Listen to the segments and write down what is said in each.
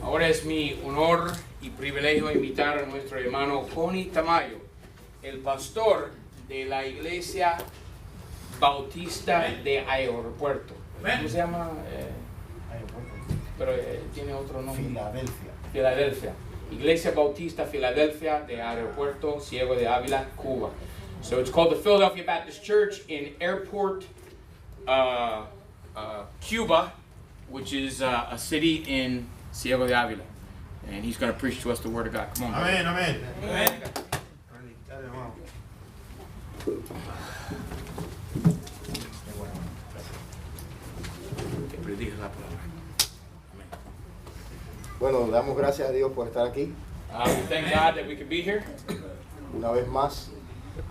Ahora es mi honor y privilegio invitar a nuestro hermano Joni Tamayo, el pastor de la Iglesia Bautista de Aeropuerto. ¿Cómo se llama? Pero tiene otro nombre. Filadelfia. Iglesia Bautista Filadelfia de Aeropuerto, Ciego de Ávila, Cuba. So it's called the Philadelphia Baptist Church in Airport, Cuba, which is a city in Ciego de Ávila. And he's going to preach to us the Word of God. Come on. Amén, amén. Amen. Que prediga la palabra. Amén. Bueno, damos gracias a Dios por estar aquí We thank God that we could be here una vez más.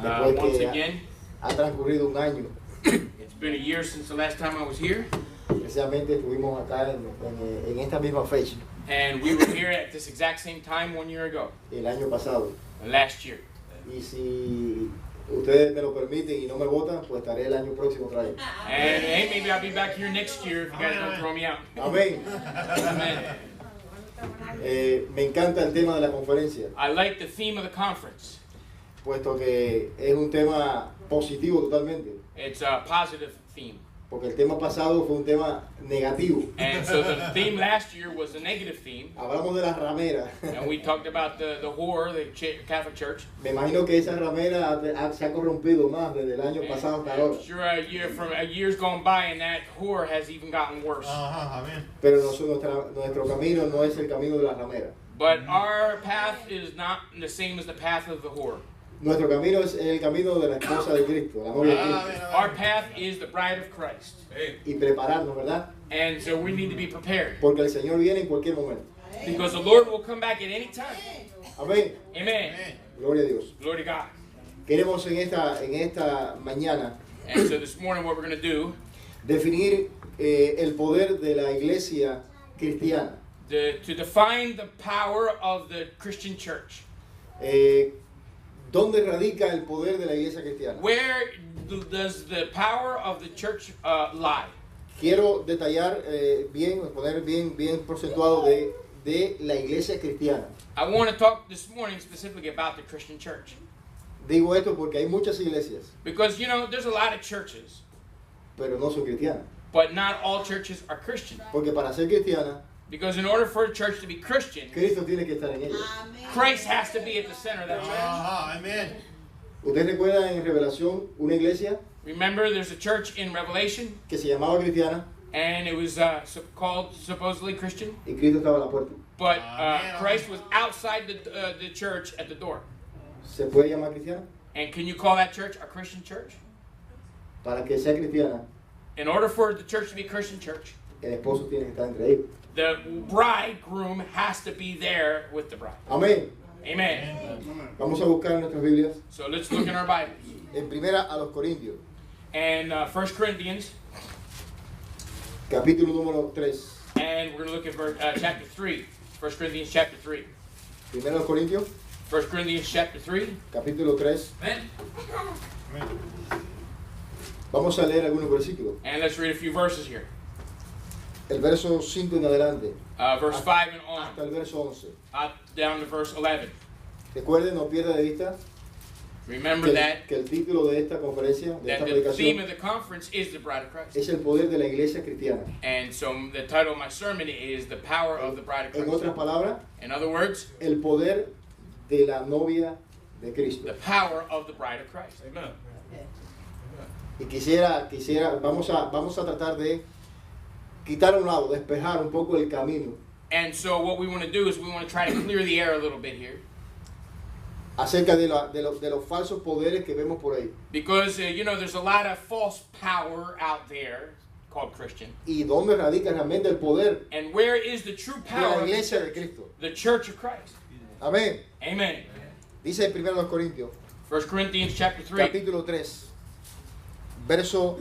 Después once que again. ha transcurrido un año, It's been a year since the last time I was here, especialmente estuvimos acá en esta misma fecha, and we were here at this exact same time 1 year ago, el año pasado. last year. Y si ustedes me lo permiten y no me votan, pues estaré el año próximo otra vez. And hey, maybe I'll be back here next year if you guys don't throw me out. Amén. Amen. Me encanta el tema de la conferencia, I like the theme of the conference. puesto que es un tema positivo totalmente, It's a positive theme. porque el tema pasado fue un tema negativo. And so the theme last year was a negative theme. Hablamos de las rameras. And we talked about the whore, the Catholic Church. Me imagino que esa ramera se ha corrompido más desde el año pasado hasta ahora. I'm sure a year's gone by and that whore has even gotten worse. Ajá, amén. Pero nuestro camino no es el camino de la ramera. But our path is not the same as the path of the whore. Nuestro camino es el camino de la esposa de Cristo, la novia de Cristo. Our path is the bride of Christ. Y prepararnos, ¿verdad? And so we need to be prepared. Porque el Señor viene en cualquier momento. Because the Lord will come back at any time. Amén. Amen. Gloria a Dios. Glory to God. Queremos en esta mañana And so this morning what we're going to do, definir el poder de la iglesia cristiana. to define the power of the Christian church. ¿Dónde radica el poder de la iglesia cristiana? Where does the power of the church lie? Quiero detallar poner bien porcentuado de la iglesia cristiana. I want to talk this morning specifically about the Christian church. Digo esto porque hay muchas iglesias, Because, there's a lot of churches, pero no son cristianas. but not all churches are Christian. Porque para ser cristiana, Because in order for a church to be Christian, Cristo tiene que estar en ella. Christ has to be at the center of that church. Ajá, amén. ¿Usted recuerda en Revelación una iglesia Remember, there's a church in Revelation, que se llamaba cristiana and it was called supposedly Christian, y Cristo estaba a la puerta? but Amen. Christ was outside the church at the door. ¿Se puede llamar cristiana? And can you call that church a Christian church? Para que sea cristiana, In order for the church to be a Christian church, el esposo tiene que estar entre ellos. the bridegroom has to be there with the bride. Amén. Amen. Vamos a buscar en nuestras Biblias So let's look in our Bibles. en primera a los Corintios, And 1 Corinthians, capítulo número 3. and we're going to look at chapter 3. 1 Corinthians chapter 3. Primera a los Corintios, 1 Corinthians chapter 3. capítulo 3. Amen. Vamos a leer algunos versículos. And let's read a few verses here. El verso 5 en adelante, Verse 5 and on, hasta el verso 11. down to verse 11. Recuerden, no pierda de vista Remember that, que el título de esta conferencia, de that esta the theme predicación, of the conference is the bride of Christ. es el poder de la iglesia cristiana. And so the title of my sermon is the power of the bride of En Christ. otras palabras, In other words, el poder de la novia de Cristo. the power of the bride of Christ. Amen. Y vamos a tratar de quitar a un lado, despejar un poco el camino And so what we want to do is we want to try to clear the air a little bit here. acerca de los falsos poderes que vemos por ahí. Because, there's a lot of false power out there called Christian. Y dónde radica realmente el poder And where is the true de la power of the iglesia de church? Cristo. The church of Christ. Amén. Amen. Dice en 1 Corintios, 1 Corinthians chapter 3, capítulo 3, verso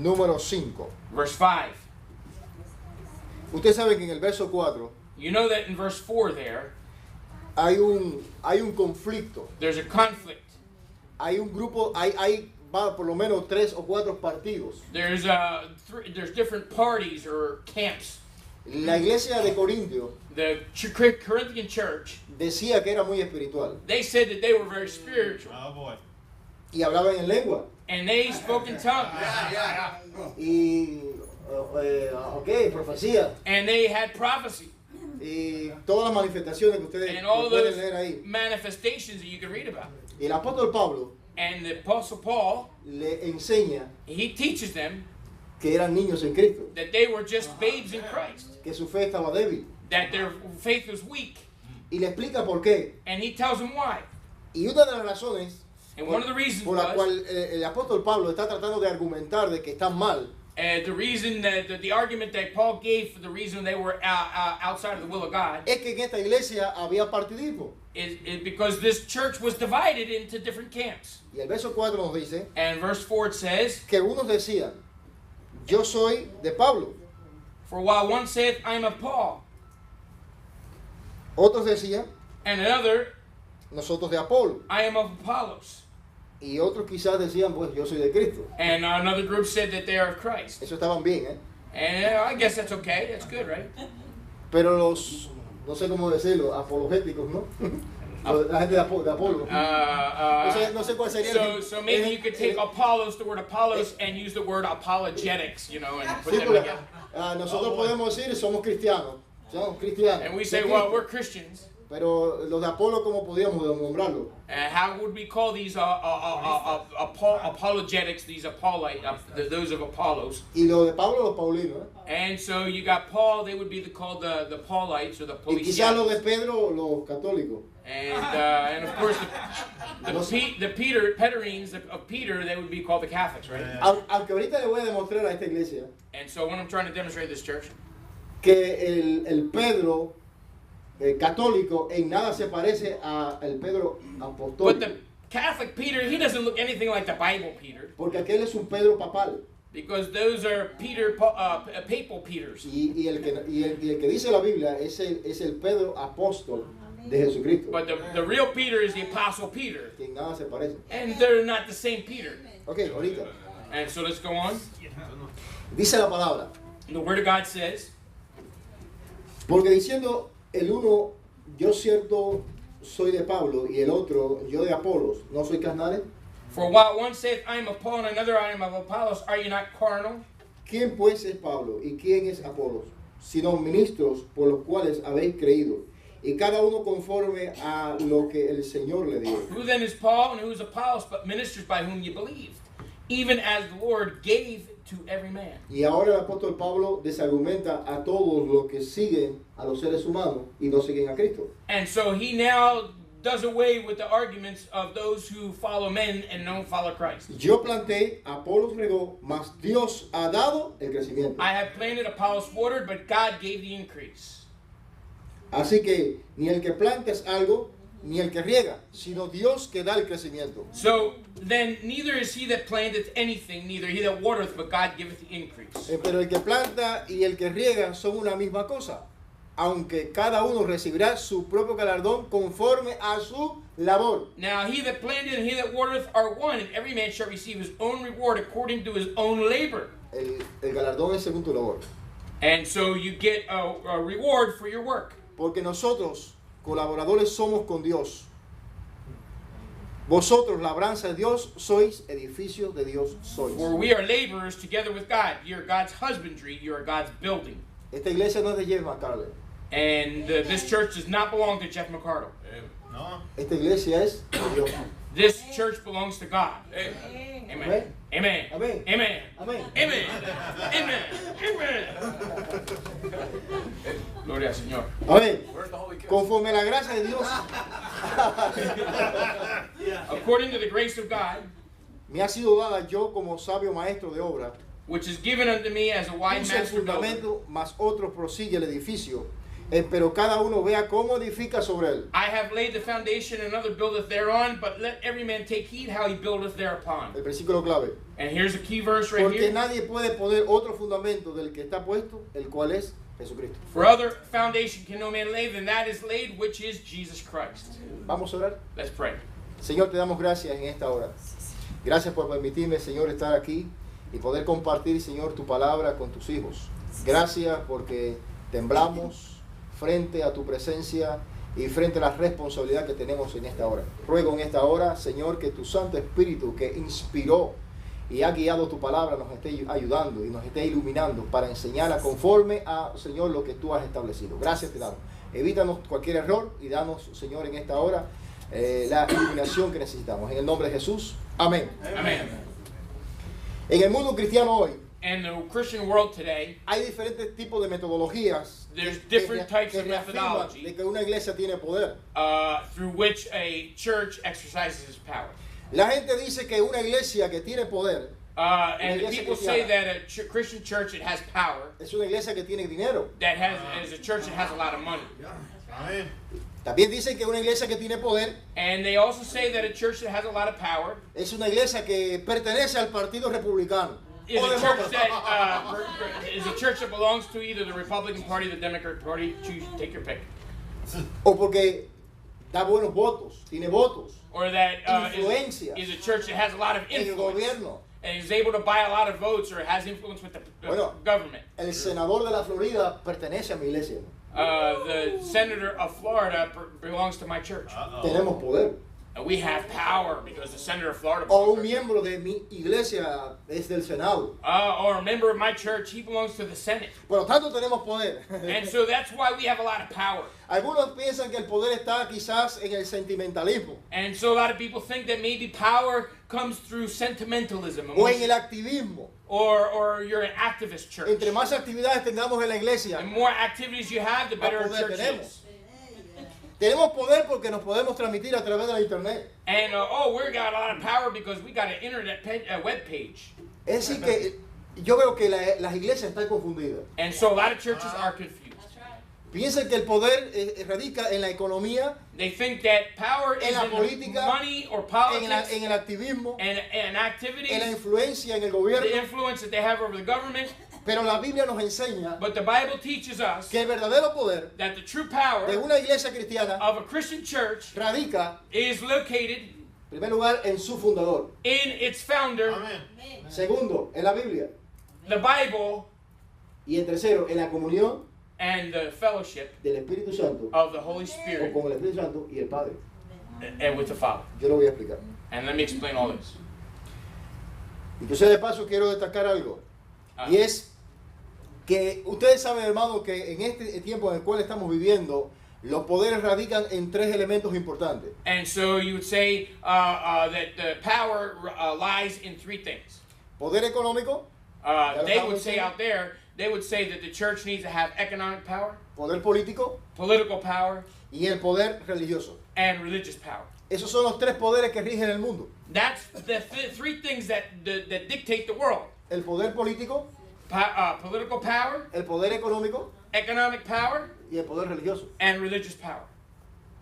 número 5. verse 5. Usted sabe que en el verso 4 You know that in verse 4 there, hay un conflicto. there's a conflict. Hay un grupo, hay por lo menos 3 o 4 partidos. There's different parties or camps. La iglesia de Corintio the Corinthian church, decía que era muy espiritual they said that they were very spiritual. Oh boy. y hablaban en lengua. And they spoke in tongues. Y, profecía. And they had prophecy. Y todas las manifestaciones que ustedes And all pueden those leer ahí. manifestations that you can read about. Y el apóstol Pablo And the Apostle Paul, le enseña he teaches them que eran niños en Cristo, that they were just babes in Christ, que su fe estaba débil. that their faith was weak. Y le explica por qué. And he tells them why. Y una de las razones And one of the reasons por la was, cual el apóstol Pablo está tratando de argumentar de que están mal, the reason that the argument that Paul gave for the reason they were outside of the will of God es que en esta iglesia había partidismo. is because this church was divided into different camps. Y el verso 4 nos dice And verse 4 it says, que unos decían, yo soy de Pablo. for while one saith, I am of Paul, Otros decían, and another, nosotros de Apolo. I am of Apollos. Y otros quizás decían, pues yo soy de Cristo. And another group said that they are of Christ. Eso estaban bien, ¿eh? And I guess that's okay. That's good, right? Pero los, no sé cómo decirlo, apologéticos, ¿no? La gente de Apolo. No sé cuál sería. So maybe you could take Apollos, the word Apollos, and use the word apologetics, you know, and put Sí, them porque, together. nosotros podemos decir somos cristianos. Somos cristianos. And we say, de well, Cristo. we're Christians. Pero los de Apolo, ¿cómo podíamos nombrarlo? How would we call these apologetics, these those of Apollos? Y los de Pablo, los paulinos. And so you got Paul, they would be called the Paulites or the Y quizás los de Policianos. Pedro, los católicos. And of course, the Peterines of Peter, they would be called the Catholics, right? Aunque ahorita le voy a demostrar a esta iglesia And so when I'm trying to demonstrate this church, que el Pedro católico en nada se parece al Pedro but apostólico. the Catholic Peter, he doesn't look anything like the Bible Peter, Porque aquel es un Pedro papal. because those are papal Peters. Y el que dice la Biblia es el Pedro apóstol de Jesucristo. But the real Peter is the Apostle Peter, Que en nada se parece. and they're not the same Peter. Ok, ahorita. And so let's go on. Dice la palabra. The Word of God says, Porque diciendo el uno, yo cierto soy de Pablo, y el otro, yo de Apolos, ¿no soy carnales? for while one saith, I am of Paul, and another, I am of Apollos, are you not carnal? ¿Quién pues es Pablo y quién es Apolos? Sino ministros por los cuales habéis creído, y cada uno conforme a lo que el Señor le dio. Who then is Paul, and who is Apollos, but ministers by whom you believed, even as the Lord gave to every man? Y ahora el apóstol Pablo desargumenta a todos los que siguen a los seres humanos y no siguen a Cristo. And so he now does away with the arguments of those who follow men and don't follow Christ. Yo planté, Apolos regó, mas Dios ha dado el crecimiento. I have planted, Apollos watered, but God gave the increase. Así que ni el que planta es algo, ni el que riega, sino Dios que da el crecimiento. So then neither is he that planteth anything, neither he that watereth, but God giveth the increase. Pero el que planta y el que riega son una misma cosa, aunque cada uno recibirá su propio galardón conforme a su labor. Now he that planted and he that watereth are one, and every man shall receive his own reward according to his own labor. El galardón es según tu labor. And so you get a reward for your work. Porque nosotros, colaboradores, somos con Dios. Vosotros, labranza de Dios, sois edificios de Dios sois. For we are laborers together with God. You're God's husbandry, you're God's building. Esta iglesia no es de Jeff McCarley. And this church does not belong to Jeff McCardle. No. Esta iglesia es de Dios. This church belongs to God. Amen. Amén. Amen. Amén. Amen. Amén. Amen. Amen. Amen. Gloria al Señor. Amén. Conforme a la gracia de Dios, According to the grace of God, me ha sido dada yo como sabio maestro de obra, which is given unto me as a wise puse el master builder. fundamento, mas otro prosigue el edificio, pero cada uno vea cómo edifica sobre él. I have laid the foundation, and another buildeth thereon, but let every man take heed how he buildeth thereupon. El versículo clave. And here's a key verse right Porque here. nadie puede poner otro fundamento del que está puesto, el cual es Jesucristo. For other foundation can no man lay than that is laid, which is Jesus Christ. Vamos a orar. Let's pray. Señor, te damos gracias en esta hora. Gracias por permitirme, Señor, estar aquí y poder compartir, Señor, tu palabra con tus hijos. Gracias porque temblamos frente a tu presencia y frente a la responsabilidad que tenemos en esta hora. Ruego en esta hora, Señor, que tu Santo Espíritu que inspiró y ha guiado tu palabra nos esté ayudando y nos esté iluminando para enseñarla conforme a, Señor, lo que tú has establecido. Gracias te damos. Evítanos cualquier error y danos, Señor, en esta hora la iluminación que necesitamos. En el nombre de Jesús. Amén. Amen. En el mundo cristiano hoy In the Christian world today, hay diferentes tipos de metodologías there's different types of reafirman methodology de que una iglesia tiene poder. through which a church exercises its power. La gente dice que una iglesia que tiene poder And iglesia people say cristiana. that a Christian church that has power, es una iglesia que tiene dinero. that is a church that has a lot of money. También dicen que una iglesia que tiene poder And they also say that a church that has a lot of power es una iglesia que pertenece al Partido Republicano is o a church demócrata. that is a church that belongs to either the Republican Party or the Democratic Party. Choose, take your pick. O porque da buenos votos, tiene votos Or that Influencia. is a church that has a lot of en el influence gobierno. and is able to buy a lot of votes or has influence with the Bueno. government. El senador de la Florida pertenece a mi iglesia. The senator of Florida belongs to my church. Tenemos poder. And we have power because the senator of Florida O un belongs to our church. miembro de mi iglesia es del Senado. Or a member of my church, he belongs to the Senate. Por lo tanto, tenemos poder. And so that's why we have a lot of power. Algunos piensan que el poder está quizás en el sentimentalismo And so a lot of people think that maybe power comes through sentimentalism. o en el activismo. Or you're an activist church. Entre más actividades tengamos en la The iglesia, more activities you have, the better a poder church tenemos. is. tenemos poder porque nos podemos transmitir a través de la internet. And we got a lot of power because we got an internet web page. Es decir que yo veo que las iglesias están confundidas. And so a lot of churches are confused. Piensan que el poder radica en la economía, They think that power is En la in política, money or politics en el activismo, and activities, en la influencia en el gobierno. the influence that they have over the government. Pero la Biblia nos enseña But the Bible teaches us que el verdadero poder that the true de power una iglesia cristiana of a Christian church radica, is located en primer lugar, en su fundador. in its founder, Segundo, en la Biblia. the Bible, Y en tercero, en la comunión and the fellowship del Espíritu Santo, of the Holy o Spirit con el Espíritu Santo y el Padre. and with the Father. Yo lo voy a explicar. And let me explain all this. Y yo sé de paso quiero destacar algo. Y es que ustedes saben, hermano, que en este tiempo en el cual estamos viviendo, los poderes radican en tres elementos importantes. And so you would say that the power lies in three things. Poder económico, They would say out there, they would say that the church needs to have economic power, poder político political power, y el poder religioso. and religious power. Esos son los tres poderes que rigen el mundo. That's the three things that dictate the world. El poder político, Political power, el poder económico economic power, y el poder religioso. and religious power.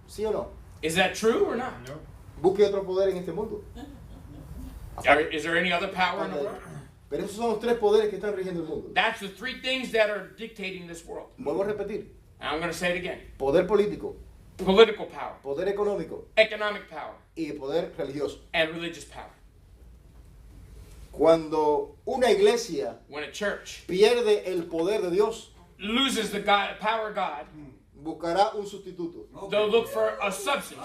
¿Sí o no? Is that true or not? Busque otro poder en este mundo. Is there any other power in the world? Pero esos son los tres poderes que están rigiendo el mundo. That's the three things that are dictating this world. Vuelvo a repetir. And I'm going to say it again. Poder político, Political power, poder económico economic power, y el poder religioso. and religious power. Cuando una iglesia When a church pierde el poder de Dios, loses the power of God, buscará un sustituto. they'll look for a substitute.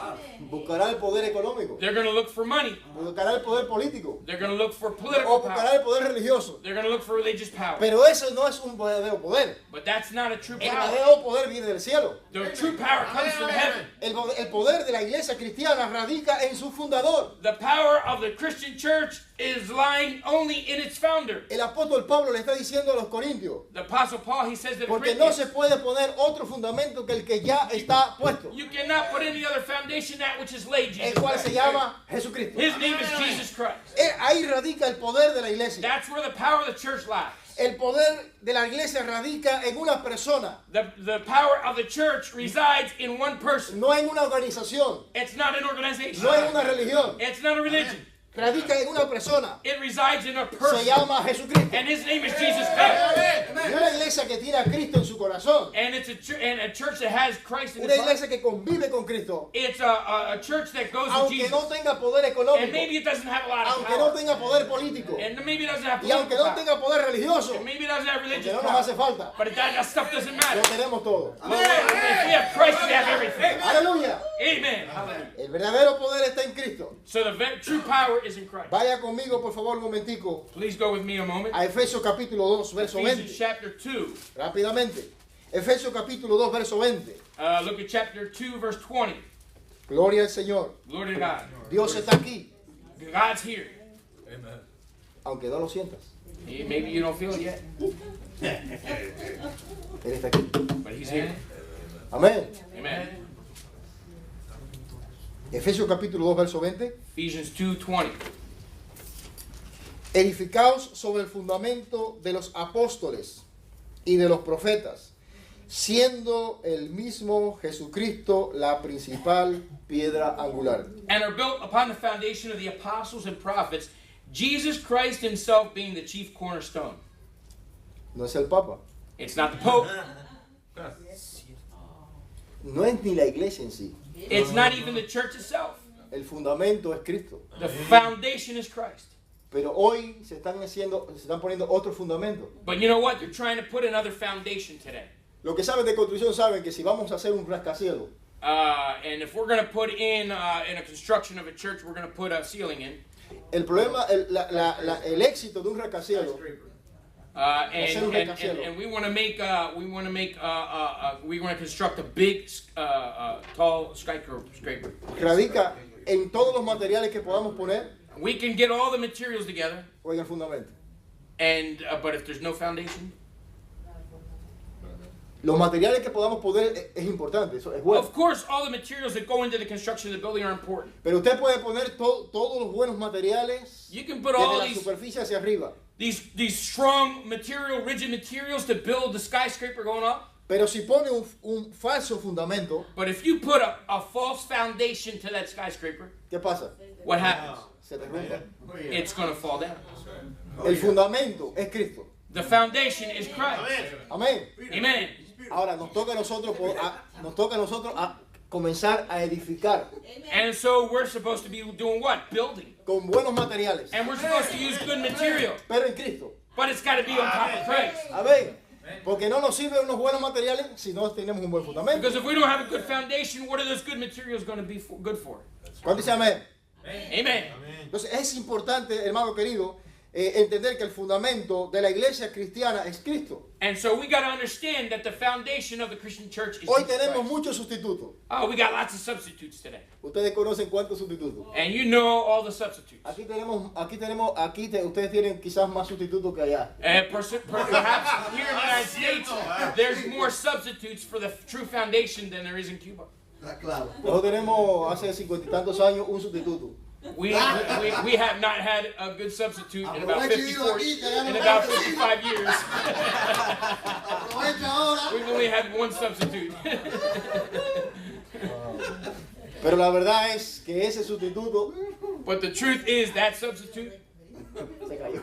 Buscará el poder económico. They're going to look for money. Buscará el poder político. They're going to look for O political buscará power. el poder religioso. They're going to look for religious power. Pero eso no es un verdadero poder. But that's not a true El power. verdadero poder viene del cielo. The true power comes from heaven. El poder de la iglesia cristiana radica en su fundador. The power of the Christian church is lying only in its founder. El apóstol Pablo le está diciendo a los corintios, The Apostle Paul, he says that porque no se puede poner otro fundamento que el que ya está puesto, you cannot put any other foundation that which is laid, el Jesus cual se Christ. llama Jesucristo. His name is Jesus Christ. Ahí radica el poder de la iglesia. That's where the power of the church lies. El poder de la iglesia radica en una persona, The power of the church resides in one person. no en una organización, It's not an organization. no en una religión. It's not a religion. radica en una persona. It resides in a Se person. llama Jesucristo. And his name is Jesus Christ. Y una iglesia que tiene a Cristo en su corazón. And it's a church that has Christ in Una its heart. iglesia que convive con Cristo. It's a church that goes with Aunque Jesus. no tenga poder And económico. maybe it doesn't have a lot of Aunque no power. tenga poder político. And maybe it doesn't have Y aunque political no power. tenga poder religioso. And maybe it doesn't have Que religious no nos hace power. falta. But that stuff doesn't Lo matter. tenemos todo. But if we have Christ, we have everything. Aleluya. Amen. El verdadero poder está en Cristo. So the true power is in Christ. Vaya conmigo, por favor, un momentico, Please go with me a moment. a Efesios capítulo 2, verso Ephesians 20. chapter 2. Rápidamente. Efesios capítulo 2, verso 20. Look at chapter 2, verse 20. Gloria al Señor. Glory to God. Dios está aquí, God's here. aunque no lo sientas. Maybe you don't feel it yet, Él está aquí. but He's here. Amén. Amen. Efesios capítulo 2, verso 20. Ephesians 2:20. Edificaos sobre el fundamento de los apóstoles y de los profetas, siendo el mismo Jesucristo la principal piedra angular. And are built upon the foundation of the apostles and prophets, Jesus Christ Himself being the chief cornerstone. No es el Papa, It's not the Pope. no es ni la iglesia en sí. It's not even the church itself. El fundamento es Cristo. The foundation is Christ. Pero hoy se están poniendo otro fundamento. But you know what? They're trying to put another foundation today. Los que saben de construcción saben que si vamos a hacer un rascacielos, And if we're going to put in a construction of a church, we're going to put a ceiling in. el problema, el éxito de un rascacielos Hacer un rascacielos. And we want to construct a big, tall skyscraper. radica en todos los materiales que podamos poner We can get all the materials together, o en el fundamento. but if there's no foundation, Los materiales que podamos poner es importante, eso es bueno. of course, all the materials that go into the construction of the building are important. Pero usted puede poner todos los buenos materiales You can put desde all la these superficie hacia arriba. strong material, rigid materials to build the skyscraper going up. Pero si pone un falso fundamento, But if you put a false foundation to that skyscraper, ¿qué pasa? what happens? Se derrumba. It's going to fall down. El fundamento es Cristo. The foundation is Christ. Amén. Amen. Ahora nos toca a nosotros a comenzar a edificar And so we're supposed to be doing what? Building. con buenos materiales, And we're supposed to use good material. pero en Cristo. But it's got to be on top of Christ. Amén. Porque no nos sirven unos buenos materiales si no tenemos un buen fundamento. Because if we don't have a good foundation, what are those good materials going to be good for? ¿Cuánto dice amén? Amen. Entonces es importante, hermano querido, entender que el fundamento de la iglesia cristiana es Cristo. And so we got to understand that the foundation of the Christian church is Hoy Jesus tenemos Christ. muchos sustitutos. Oh, we got lots of substitutes today. Ustedes conocen cuántos sustitutos. And you know all the substitutes. Ustedes tienen quizás más sustitutos que allá. Perhaps here in the United States, there's more substitutes for the true foundation than there is in Cuba. Nosotros tenemos hace 50 y tantos años un sustituto. We have not had a good substitute in about 55 years. We've only had one substitute. Pero la verdad es que ese sustituto But the truth is that substitute se cayó.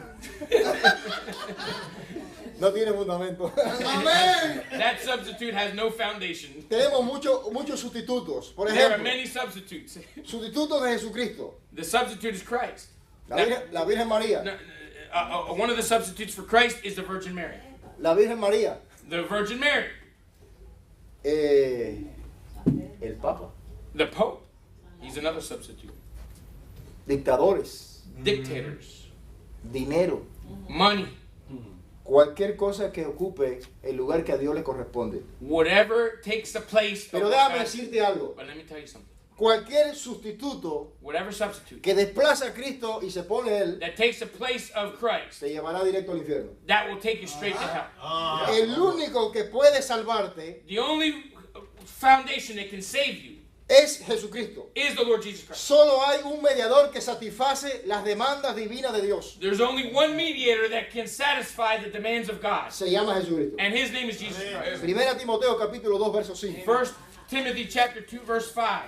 No tiene fundamento. that substitute has no foundation. Tenemos muchos sustitutos. Por There are ejemplo, many substitutes. sustitutos de Jesucristo. The substitute is Christ. La Virgen María. One of the substitutes for Christ is the Virgin Mary. La Virgen María. The Virgin Mary. El Papa. The Pope. He's another substitute. Dictadores. Dictators. Dinero. Money. Cualquier cosa que ocupe el lugar que a Dios le corresponde. Whatever takes the place of Pero what déjame God- decirte algo. But let me tell you something. Cualquier sustituto Whatever substitute que desplaza a Cristo y se pone Él, that takes the place of Christ, te llevará directo al infierno. that will take you straight to hell. El único que puede salvarte The only foundation that can save you es Jesucristo. is the Lord Jesus Christ. Solo hay un mediador que satisface las demandas divinas de Dios. There's only one mediator that can satisfy the demands of God, Se llama Jesucristo. and his name is Jesus Christ. Primera Timoteo capítulo 2 verso 5. 1 Timothy chapter 2 verse 5.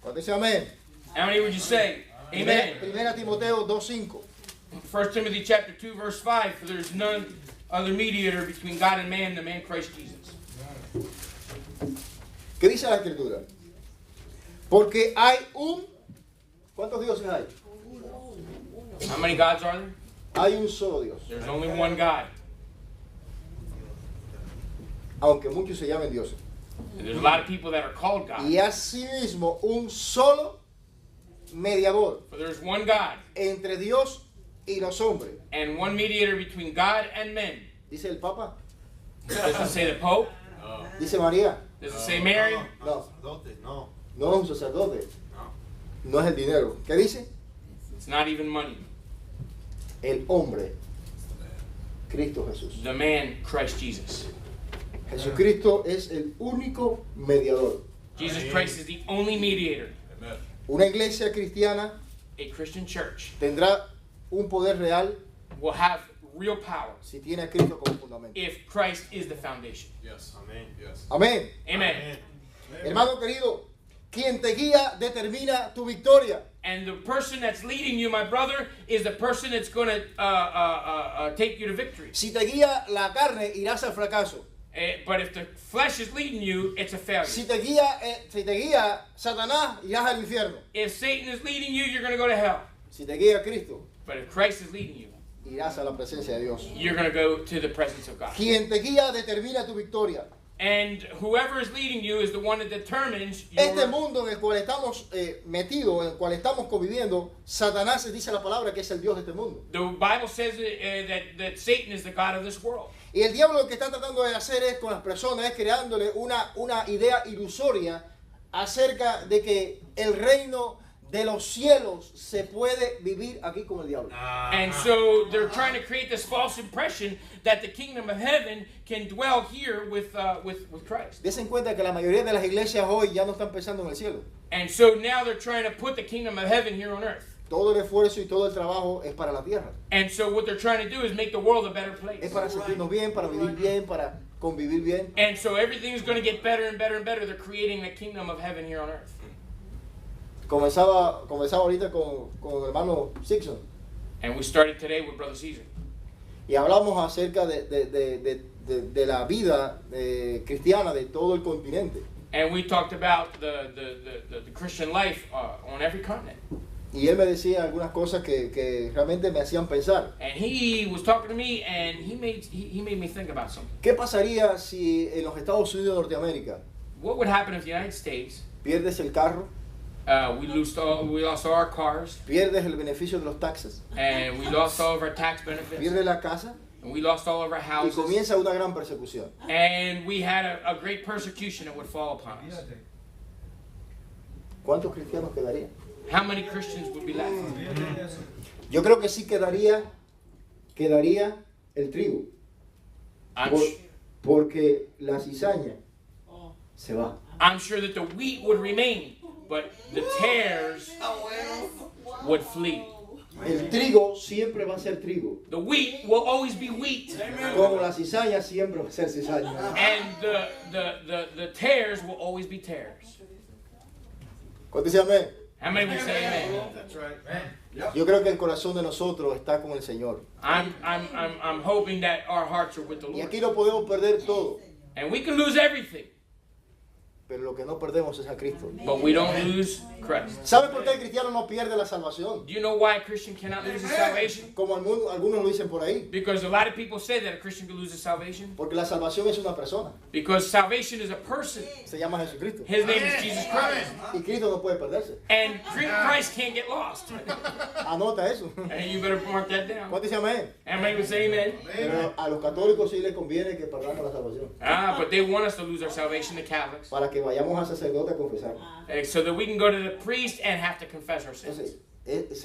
Cuando dice amén. How many would you say? Amen. Primera Timoteo 2:5. 1 Timothy chapter 2, verse 5, for there's none other mediator between God and man, the man Christ Jesus. ¿Qué dice la Escritura? Porque hay ¿cuántos dioses hay? How many gods are there? Hay un solo Dios, There's only one God. aunque muchos se llamen dioses. And there's a lot of people that are called God. Y asimismo un solo mediador But there's one God entre Dios y los hombres. and one mediator between God and men. Dice el Papa, Does it say the Pope? dice María. Does it say Mary? No, No. no es un sacerdote, no es el dinero. ¿Qué dice? It's not even money. El hombre, Cristo Jesús. The man Christ Jesus. Jesucristo es el único mediador. Jesus Christ is the only mediator. Una iglesia cristiana A Christian church tendrá un poder real will have real power si tiene a Cristo como fundamento. if Christ is the foundation. Yes. Amen. Yes. Amén. Amen. Hermano querido, quien te guía determina tu victoria. And the person that's leading you, my brother, is the person that's going to take you to victory. Si te guía la carne, irás al fracaso. But if the flesh is leading you, it's a failure. Si te guía Satanás, irás al infierno. If Satan is leading you, you're going to go to hell. Si te guía Cristo, But if Christ is leading you, irás a la presencia de Dios. you're going to go to the presence of God. Quien te guía determina tu victoria. And whoever is leading you is the one that determines Este your... mundo en el cual estamos metidos, en el cual estamos conviviendo, Satanás dice la palabra que es el Dios de este mundo. The Bible says that Satan is the God of this world. Y el diablo lo que está tratando de hacer es con las personas, es creándole una idea ilusoria acerca de que el reino de los cielos se puede vivir aquí con el diablo. And so they're trying to create this false impression that the kingdom of heaven can dwell here with Christ. Desen cuenta que la mayoría de las iglesias hoy ya no están pensando en el cielo. And so now they're trying to put the kingdom of heaven here on earth. Todo el esfuerzo y todo el trabajo es para la tierra. And so what they're trying to do is make the world a better place. Es para sentirnos bien, para vivir bien, para convivir bien. And so everything's going to get better and better and better. They're creating the kingdom of heaven here on earth. Comenzaba ahorita con el hermano Sixon And we started today with Brother Caesar. y hablamos acerca de la vida cristiana de todo el continente. And we talked about the Christian life on every continent. Y él me decía algunas cosas que realmente me hacían pensar. And he was talking to me, and he made me think about something. ¿Qué pasaría si en los Estados Unidos de Norteamérica What would happen if the United States pierdes el carro, we lost all our cars, pierdes el beneficio de los taxes, and we lost all of our tax benefits, pierdes la casa and we lost all of our y houses, comienza una gran persecución? and we had a great persecution that would fall upon us? ¿Cuántos cristianos quedarían? How many Christians would be left? Yo creo que sí quedaría el trigo, I'm, por- su- porque la cizaña se va. I'm sure that the wheat would remain, but the tares would flee. El trigo siempre va a ser trigo, The wheat will always be wheat, como la cizaña siempre va a ser cizaña. and the tares will always be tares. ¿Cuántos dicen amén? How many would say amen? That's right. Yo creo que el corazón de nosotros está con el Señor. I'm hoping that our hearts are with the Y Lord. aquí lo podemos perder todo, And we can lose everything, pero lo que no perdemos es a Cristo. but we don't lose Christ. ¿Sabe por qué el cristiano no pierde la salvación? Do you know why a Christian cannot lose his salvation? Como algunos lo dicen por ahí. Because a lot of people say that a Christian can lose his salvation. Porque la salvación es una persona. Because salvation is a person. Se llama Jesucristo. His name is Jesus Christ. Y Cristo no puede perderse. And Christ can't get lost. Anota eso. And you better mark that down. ¿Cuántos dicen amén? And many would say amen. Pero a los católicos sí les conviene que perdamos la salvación. But they want us to lose our salvation, the Catholics. Para que vayamos al sacerdote a confesar. So that we can go to the priest and have to confess our sins. Entonces,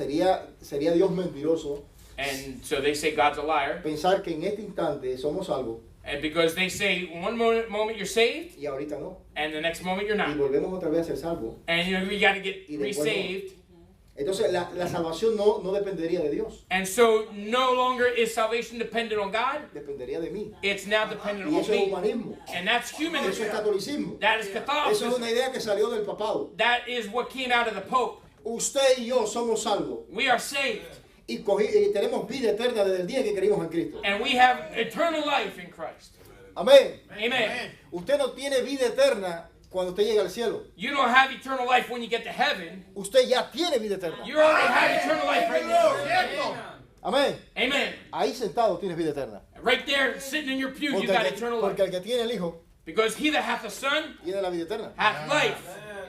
sería Dios mentiroso And so they say God's a liar. pensar que en este instante somos salvos And because they say one moment you're saved, y ahorita no. and the next moment you're Y not. volvemos otra vez a ser salvos. And you got to get Y después no. resaved. Entonces la salvación no dependería de Dios. And so no longer is salvation dependent on God. Dependería de mí. It's now dependent Y on eso es me. humanismo. And that's Eso es humanism. catolicismo. That is Eso es Catholicism. una idea que salió del papado. That is what came out of the Pope. Usted y yo somos salvos. We are saved. Y tenemos vida eterna desde el día que creímos en Cristo. And we have eternal life in Christ. Amén. Amen. Usted no tiene vida eterna cuando usted llega al cielo. You don't have eternal life when you get to heaven. Usted ya tiene vida eterna. You already have eternal life right now. Amén. Amen. Ahí sentado tienes vida eterna. Right there, sitting in your pew, you Porque got el que, eternal porque life. el que tiene el Hijo Because he that hath the Son tiene la vida eterna. hath life.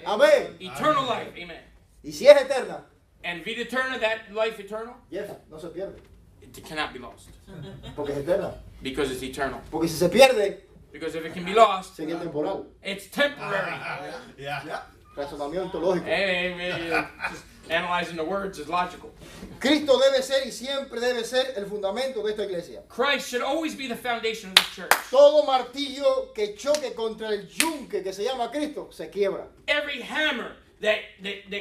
Amén. Eternal life. Amen. Y si es eterna, And vida eterna, that life eternal, yes, no se pierde. it cannot be lost. Porque es eterna. Because it's eternal. Porque si se pierde, Because if it can be lost, sería temporal. it's temporary. Razonamiento lógico. Just analyzing the words is logical. Cristo debe ser y siempre debe ser el fundamento de esta iglesia. Christ should always be the foundation of the church. Todo martillo que choque contra el yunque que se llama Cristo se quiebra. Every hammer that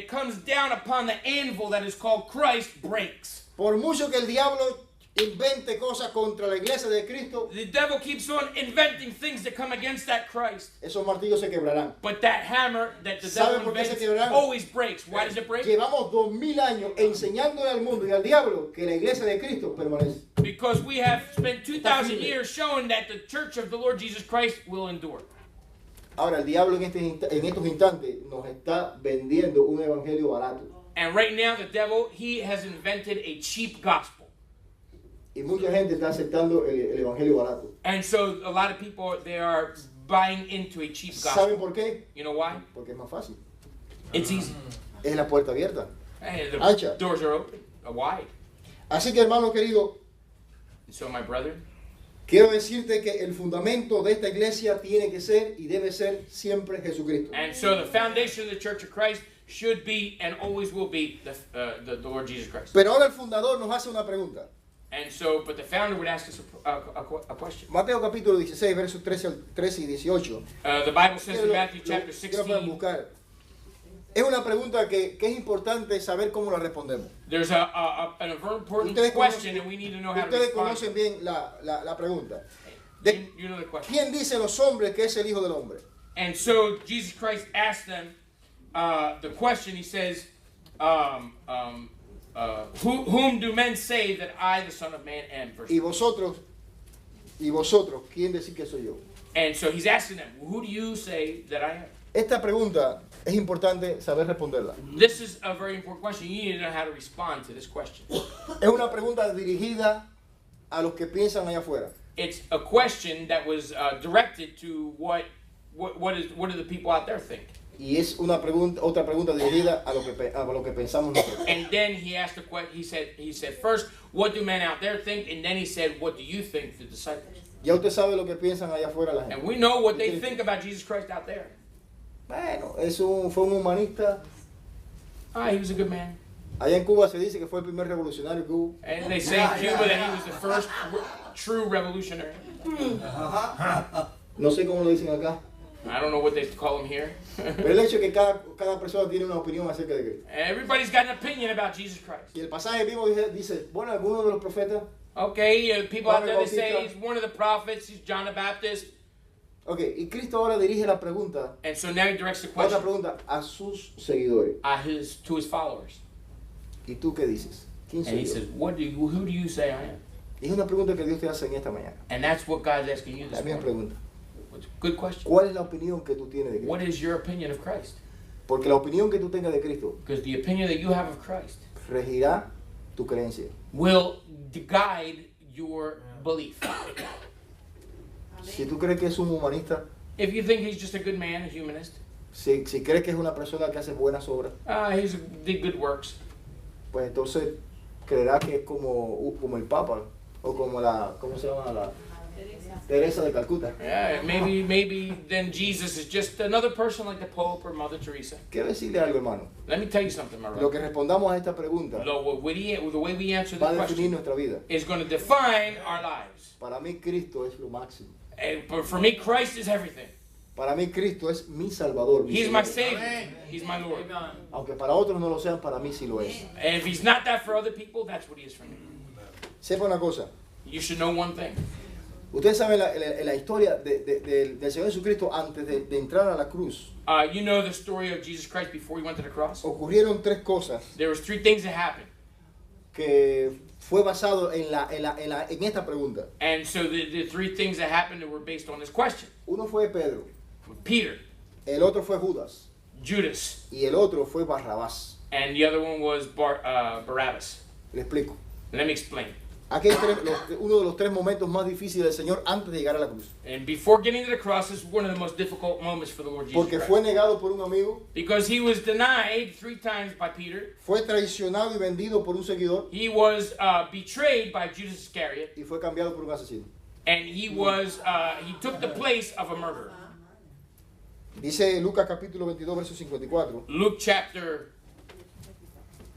comes down upon the anvil that is called Christ breaks. Por mucho que el diablo invente cosas contra la iglesia de Cristo, The devil keeps on inventing things that come against that Christ. esos martillos se quebrarán. But that hammer that the ¿Sabe devil por qué se invents quebrarán? always breaks. Why does it break? Llevamos 2000 años enseñándole al mundo y al diablo que la iglesia de Cristo permanece. Because we have spent 2,000 years showing that the church of the Lord Jesus Christ will endure. Ahora el diablo en estos instantes nos está vendiendo un evangelio barato. And right now the devil, he has invented a cheap gospel. Y mucha gente está aceptando el evangelio barato. And so a lot of people, they are buying into a cheap ¿Saben gospel. por qué? You know why? Porque es más fácil. It's easy. Es la puerta abierta. Hey, the Ancha. doors are open, wide. Así que hermano querido, So my brethren, quiero decirte que el fundamento de esta iglesia tiene que ser y debe ser siempre Jesucristo. and so the foundation of the Church of Christ should be and always will be the Lord Jesus Christ. Pero ahora el fundador nos hace una pregunta. And so, but the founder would ask us a question. Mateo capítulo 16, versos 13 y 18. The Bible says in Quiero- Matthew chapter quiero que lo puedan 16, buscar. Es una pregunta que es importante saber cómo la respondemos. there's a very important Ustedes question conocen- and we need to know how to Ustedes respond. conocen bien la pregunta. You know the question. ¿Quién dice los hombres que es el Hijo del Hombre? And so Jesus Christ asked them the question. He says, whom do men say that I, the Son of Man, am? Verse Y vosotros, ¿quién decir que soy yo? And so he's asking them, who do you say that I am? Esta pregunta es importante saber responderla. This is a very important question. You need to know how to respond to this question. Es una pregunta dirigida a los que piensan allá afuera. It's a question that was directed to what do the people out there think? Y es una pregunta, otra pregunta dirigida a lo que pensamos nosotros. And then he asked the question. He said first, what do men out there think? And then he said, what do you think, the disciples? Ya usted sabe lo que piensan allá afuera la gente. And we know what they think about Jesus Christ out there. Bueno, fue un humanista. He was a good man. Allá en Cuba se dice que fue el primer revolucionario que hubo. And they say in Cuba that he was the first true revolutionary. No sé cómo lo dicen acá. I don't know what they call him here. Pero el hecho es que cada persona tiene una opinión acerca de Cristo. Everybody's got an opinion about Jesus Christ. Y el pasaje mismo dice, bueno, algunos de los profetas. Okay, people out there, they say Bautista. he's one of the prophets, he's John the Baptist. Ok, y Cristo ahora dirige la pregunta, And so now he directs the otra question pregunta a sus seguidores. to his followers. ¿Y tú qué dices? ¿Quién And soy he yo? says, who do you say I am? Y es una pregunta que Dios te hace en esta mañana. And that's what God's asking you La this misma morning. pregunta. Good question. ¿Cuál es la opinión que tú tienes de Cristo? What is your opinion of Christ? Porque la opinión que tú tengas de Cristo Because the opinion that you have of Christ regirá tu creencia. will guide your belief. Si tú crees que es un humanista, If you think he's just a good man, a humanist, si crees que es una persona que hace buenas obras, did good works, pues entonces creerás que es como el Papa o como ¿cómo se llama? La Teresa de Calcuta. yeah, maybe then Jesus is just another person like the Pope or Mother Teresa. Quiero decirle algo, hermano. Let me tell you something, my Lo brother. que respondamos a esta pregunta The way we answer va the a definir question nuestra vida. is going to define our lives. Para mí Cristo es lo máximo. And for me, Christ is everything. Para mí Cristo es mi Salvador. Mi He's my Señor. Savior. He's my Lord. Aunque para otros no lo sean, para mí sí lo es. And if he's not that for other people, that's what he is for me. Sepa una cosa. You should know one thing. Ustedes saben la historia del Señor Jesucristo antes de entrar a la cruz. You know the story of Jesus Christ before he went to the cross? Ocurrieron tres cosas There was three things that happened. que fue basado en esta pregunta. And so the three things that happened were based on this question. Uno fue Pedro, Peter, el otro fue Judas Judas, y el otro fue Barrabás. and the other one was Barabbas. Le explico. Let me explain. Aquí hay uno de los tres momentos más difíciles del Señor antes de llegar a la cruz. And before getting to the cross, this is one of the most difficult moments for the Lord Jesus Porque Christ. fue negado por un amigo, Because he was denied 3 times by Peter. fue traicionado y vendido por un seguidor He was betrayed by Judas Iscariot. y fue cambiado por un asesino. And he took the place of a murderer. Dice Lucas capítulo 22, verso 54. Luke chapter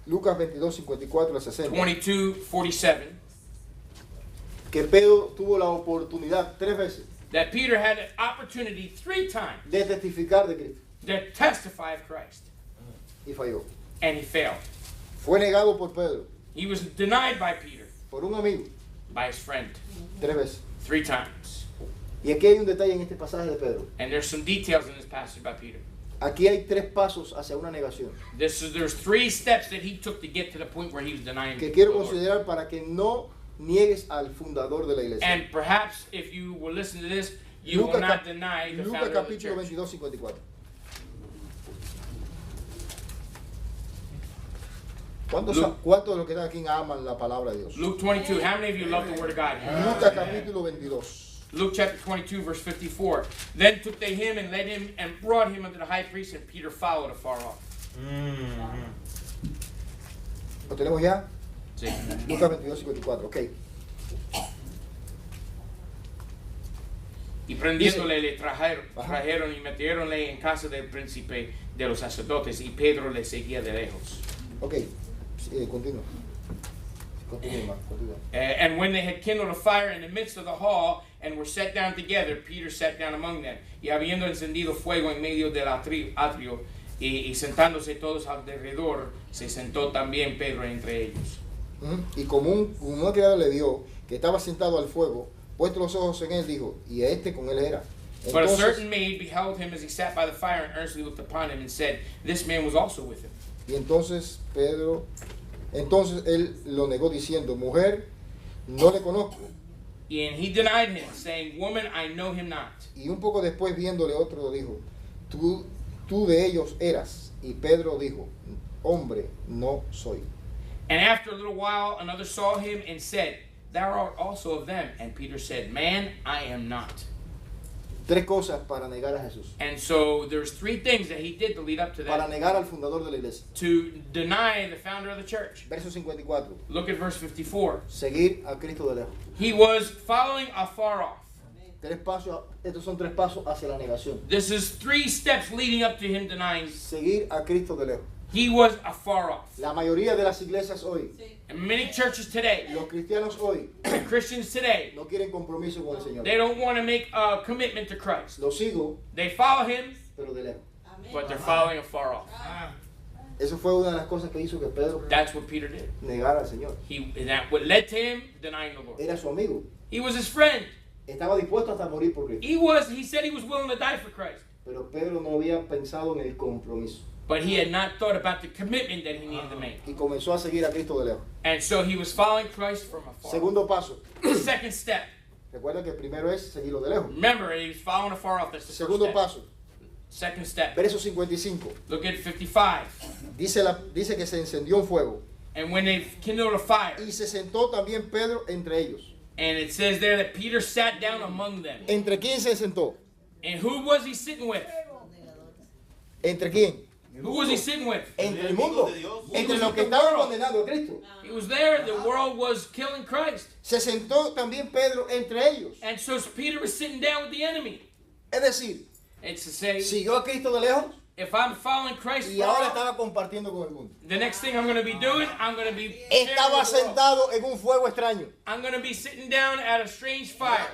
Lucas 22, 54 al 60. 22:47. Que Pedro tuvo la oportunidad 3 veces That Peter had an opportunity 3 times de testificar de Cristo to testify of Christ. y falló. And he failed. Fue negado por Pedro, He was denied by Peter, por un amigo, by his friend, 3 veces. 3 times. Y aquí hay un detalle en este pasaje de Pedro. And there's some details in this passage by Peter. Aquí hay 3 pasos hacia una negación There's 3 steps that he took to get to the point where he was denying que the quiero Lord. considerar para que no niegues al fundador de la iglesia. And perhaps if you will listen to this, you will not deny the Lucas founder of the capítulo church. 22, 54. ¿Cuántos de los que están aquí aman la palabra de Dios? Luke 22. How many of you love the word of God? Lucas capítulo 22. Luke chapter 22, verse 54. Then took they him and led him and brought him unto the high priest, and Peter followed afar off. ¿Lo tenemos ya? Sí. Lucas 22, 54. Ok. Y prendiéndole le trajeron y metiéronle en casa del príncipe de los sacerdotes, y Pedro le seguía de lejos. Ok. Continúa. Continúa. And when they had kindled a fire in the midst of the hall and were set down together, Peter sat down among them. Y habiendo encendido fuego en medio del atrio y sentándose todos alrededor, se sentó también Pedro entre ellos. Y como un criado le vio que estaba sentado al fuego, puesto los ojos en él, dijo, y este con él era. But a Entonces, certain maid beheld him as he sat by the fire and earnestly looked upon him and said, This man was also with him. y entonces él lo negó diciendo, mujer, no le conozco. And he denied him, saying, Woman, I know him not. Y un poco después viéndole otro dijo, tú de ellos eras. Y Pedro dijo, hombre, no soy. And after a little while, another saw him and said, Thou art also of them. And Peter said, Man, I am not. 3 cosas para negar a Jesús. And so there's 3 things that he did to lead up to Para that, negar al fundador de la iglesia. to deny the founder of the church. Verso 54. Look at verse 54. Seguir a Cristo de lejos. He was following afar off. 3 pasos, estos son 3 pasos hacia la negación. This is 3 steps leading up to him denying. Seguir a Cristo de lejos. He was afar off. La mayoría de las iglesias hoy, And many churches today, los cristianos hoy, Christians today, no quieren compromiso con el Señor. they don't want to make a commitment to Christ. Lo sigo, They follow him, pero de lejos. but they're following afar off. Eso fue una de las cosas que hizo que Pedro That's what Peter did. negara al Señor. That what led to him denying the Lord. Era su amigo. He was his friend. Estaba dispuesto hasta morir por Cristo. He said he was willing to die for Christ. Pero Pedro no había pensado en el compromiso. But he had not thought about the commitment that he needed to make. Y comenzó a seguir a Cristo de lejos. And so he was following Christ from afar. Segundo paso. Second step. Recuerda que el primero es seguirlo de lejos. Remember, he was following afar off. That's the first Segundo step. paso. Second step. Verso 55. Look at 55. Dice que se encendió un fuego. And when they kindled a fire, Y se sentó también Pedro entre ellos. and it says there that Peter sat down among them. ¿Entre quién se sentó? And who was he sitting with? ¿Entre quién? Who was he sitting with? Entre el mundo. Entre los que estaban condenando a Cristo. He was there. The world was killing Christ. Se sentó también Pedro entre ellos. And so Peter was sitting down with the enemy. Es decir, It's to say, siguió a Cristo de lejos if I'm following Christ, y ahora estaba compartiendo con el mundo. the next thing I'm going to be doing, I'm going to be sharing Estaba with the world. sentado en un fuego extraño. I'm going to be sitting down at a strange fire.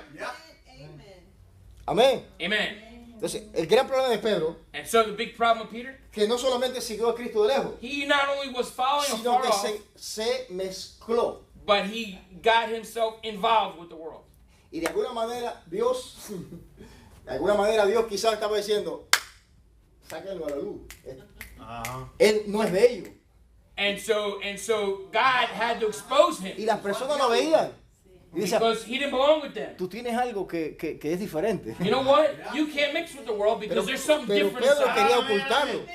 Amén. Amen. Entonces, el gran problema de Pedro, And so the big problem with Peter, que no solamente siguió a Cristo de lejos, he not only was following sino afar que off, se mezcló. but he got himself involved with the world. Y de alguna manera Dios quizás estaba diciendo, sáquenlo a la luz. Él no es de ellos. And so God had to expose him. Y las personas lo veían. Y decían, Because he didn't belong with them. tú tienes algo que es diferente. You know what? You can't mix with the world because there's something Pero different Pedro inside. quería ocultarlo.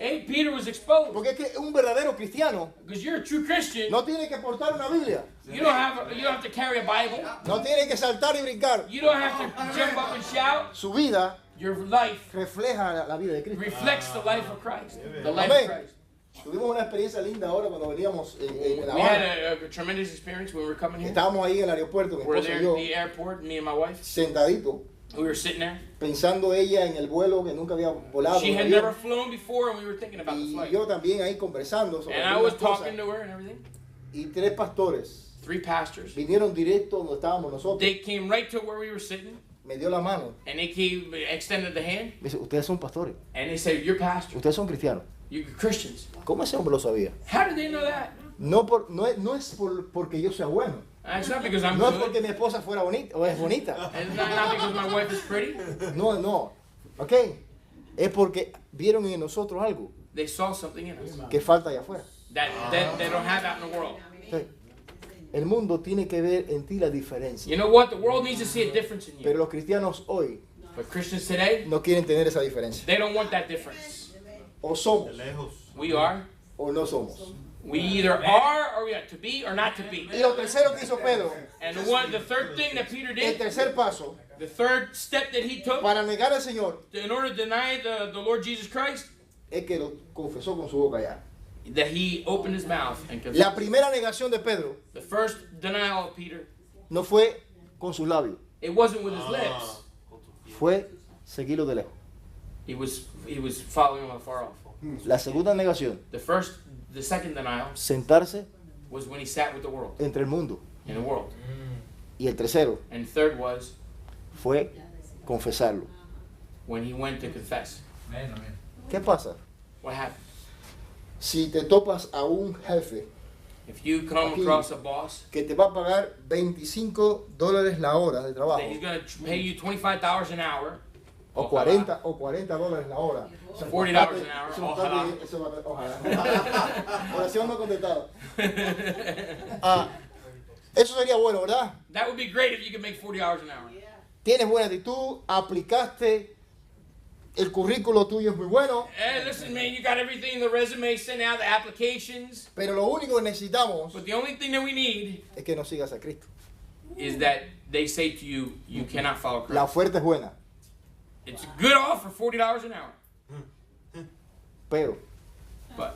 Hey, Peter was exposed. Porque es que un verdadero cristiano Because you're a true Christian. no tiene que portar una Biblia. You don't have to carry a Bible. No tiene que saltar y brincar. You don't have to jump up and shout. Su vida Your life refleja la vida de Cristo. reflects the life of Christ. The life Amén. of Christ. Tuvimos una experiencia linda ahora cuando veníamos en La We had Habana. a tremendous experience when we were coming here. Estábamos ahí en el aeropuerto, mi We were esposa there y at yo, the airport, me and my wife. sentadito, We were sitting there. pensando ella en el vuelo que nunca había volado. She en had avión. never flown before, and we were thinking about the Y flight. yo también ahí conversando sobre And I algunas was cosas. talking to her and everything. Y 3 pastores 3 pastors. vinieron directo donde estábamos nosotros. They came right to where we were sitting, Me dio la mano. and they came, extended the hand, Me dice, ustedes son pastores. and they said, "You're pastors. Ustedes son cristianos. You're Christians." ¿Cómo ese hombre lo sabía? How did they know that? No es porque yo sea bueno. It's not because I'm No es good. porque mi esposa fuera bonita o es bonita. It's not because my wife is pretty. No. ¿Ok? Es porque vieron en nosotros algo They saw something in us que falta allá afuera. that they don't have out in the world. ¿Ok? El mundo tiene que ver en ti la diferencia. You know what? The world needs to see a difference in Pero you. los cristianos hoy But Christians today, no quieren tener esa diferencia. they don't want that difference. O somos We are. o no somos. We either are or we are to be or not to be. Y lo tercero que hizo Pedro, And the third thing that Peter el did, tercer paso the third step that he took para negar al Señor in order to deny the Lord Jesus Christ, es que lo confesó con su boca ya. that he opened his mouth and confessed. La primera negación de Pedro The first denial of Peter, no fue con sus labios, it wasn't with his lips. fue seguirlo de lejos. He was following him afar off. La segunda negación, The second denial sentarse was when he sat with the world, entre el mundo. in the world. Y el tercero And third was fue confesarlo. when he went to confess. ¿Qué pasa? What happened? Si te topas a un jefe If you come Aquí. across a boss que te va a pagar $25 la hora de trabajo, that he's going to pay you $25 an hour, o $40 la hora. $40 an hour, ojalá. Ojalá. Oración no contestada. Eso sería bueno, ¿verdad? that would be great if you could make $40 an hour. Tienes buena actitud, aplicaste, el currículo tuyo es muy bueno, Hey, listen, man, you got everything in the resume, sent out the applications, pero lo único que necesitamos but the only thing that we need es que no sigas a Cristo. is that they say to you, you cannot follow La Christ. oferta es buena, It's a good offer, $40 an hour, pero but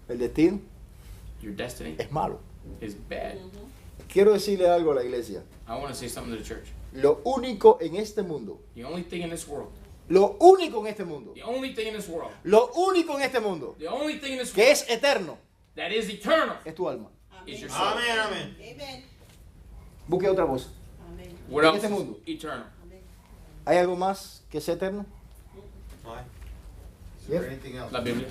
el destino your destiny es malo. is bad. Quiero decirle algo a la iglesia. I want to say something to the church. Lo único en este mundo, The only thing in this world, lo único en este mundo, the only thing in this world, lo único en este mundo the only thing in this que world es eterno that is eternal es tu alma. is your soul. Amén. Busque otra cosa. What En else este is mundo. eternal? ¿Hay algo más que es eterno? Is there anything else? La Biblia.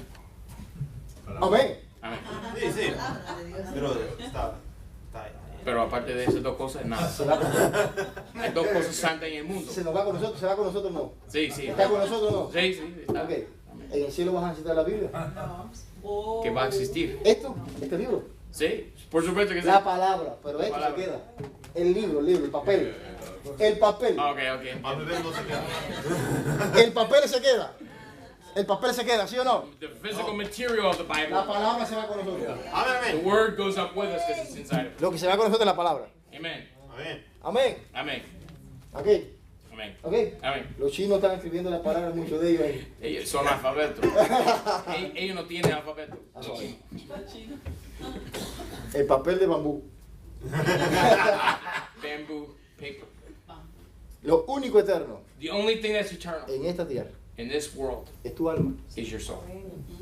Amén. Amén. Sí, sí. Pero está ahí. Pero aparte de esas dos cosas, nada. Se va con, Hay dos cosas santas en el mundo. se nos va con nosotros, se va con nosotros no. Sí, sí. ¿Está con nosotros no? Sí, sí, está. Ok. ¿En el cielo vas a necesitar la Biblia? Que va a existir. ¿Esto? ¿Este libro? Sí, por supuesto que sí. La palabra, pero esto Palabra. se queda. El libro, el papel. El papel. Ok, ok. Al bebé no se queda. El papel se queda. El papel se queda, ¿sí o no? The physical material of the La Bible, palabra se va con nosotros. the Amén. word goes up with us because it's inside of us. Lo que se va con nosotros es la palabra. Amen. Amén. Amén. Amén. Ok. Amén. Ok. Amén. Los chinos están escribiendo la palabra, muchos de ellos ahí. Ellos son alfabetos. Ellos no tienen alfabeto. El papel de bambú. Bamboo paper. Lo único eterno The only thing that's eternal en esta tierra in this world es tu alma. is your soul.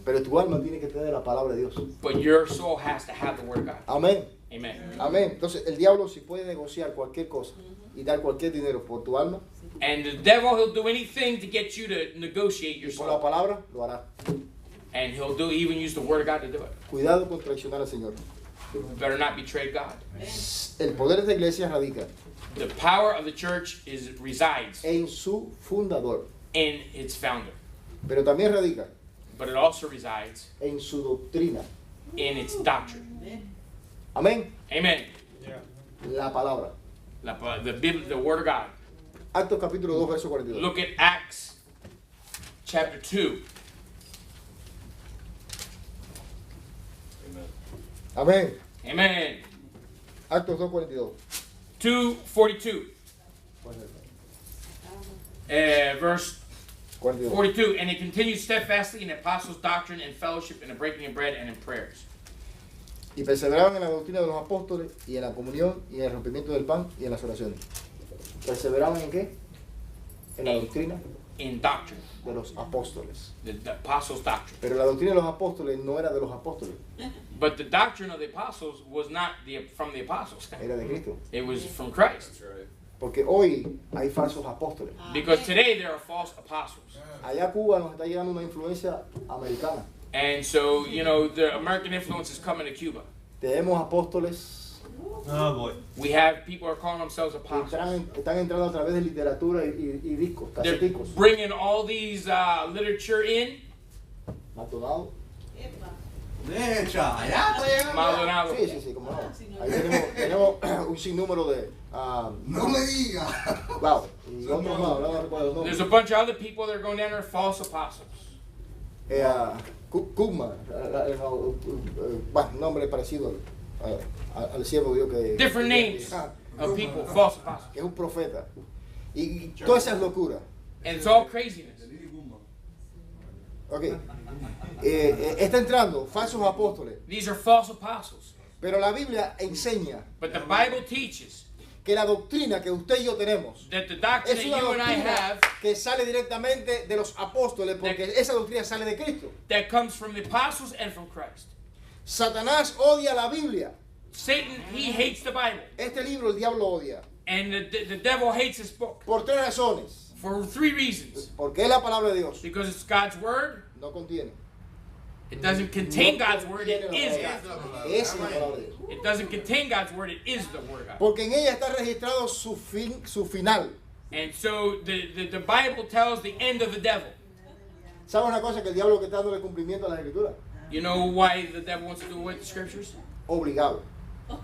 Pero tu alma tiene que tener la palabra de Dios. But your soul has to have the word of God. Amén. Amen. Amén. Entonces el diablo si puede negociar cualquier cosa y dar cualquier dinero por tu alma And the devil, he'll do anything to get you to negotiate your y por la soul. palabra, lo hará. And he'll even use the word of God to do it. Cuidado con traicionar al Señor. better not betray God. El poder de esta iglesia radica The power of the church resides en su fundador, in its founder, pero también radica but it also resides en su doctrina. in its doctrine. Amén. Amen. La palabra. The Word of God. Actos capítulo 2, verso 42. Look at Acts chapter 2. Amén. Amen. Actos 2, 42. 2:42. Verse 42. 42. And he continued steadfastly in the apostles' doctrine and fellowship, in the breaking of bread and in prayers. Y perseveraban en la doctrina de los apóstoles y en la comunión y en el rompimiento del pan y en las oraciones. ¿Perseveraban en qué? En la doctrina In doctrine. de los apóstoles. The apostles' doctrine. Pero la doctrina de los apóstoles no era de los apóstoles, But the doctrine of the apostles was not from the apostles. era de Cristo. It was from Christ. Porque hoy hay falsos apóstoles. Because today there are false apostles. Allá Cuba nos está llegando una influencia americana. And so, you know, the American influence is coming to Cuba. Tenemos apóstoles Oh boy. We have people who are calling themselves que apostles. están entrando a través de literatura y discos, They're caseticos. bringing all these literature in. Maldonado. De hecho, allá está llegando. Maldonado. Sí, como no. Ahí tenemos un sinnúmero de... No me diga. wow. Y otros más, no recuerdo los There's nombres. a bunch of other people that are going down there, false apostles. Kuma, nombre parecido al siervo de Dios que... Different names of people, false apostles. Que es un profeta. Y toda esa es locura. And it's all craziness. Ok. Está entrando falsos apóstoles. These are false apostles. Pero la Biblia enseña But the Bible teaches que la doctrina que usted y yo tenemos that the doctrine es that una you and I doctrina have que sale directamente de los apóstoles, porque esa doctrina sale de Cristo. that comes from the apostles and from Christ. Satanás odia la Biblia. Satan, he hates the Bible. Este libro el diablo odia. And the devil hates this book Por tres razones. for three reasons. Porque es la palabra de Dios. Because it's God's word. No contiene. It doesn't contain No God's word. It contiene is la God's word. palabra. Es la palabra de Dios. It doesn't contain God's word. It is the word of God. Porque en ella está registrado su final. And so the Bible tells the end of the devil. ¿Sabe una cosa? Que el diablo que está dándole cumplimiento a las escrituras. You know why the devil wants to do away with the scriptures? Obligado.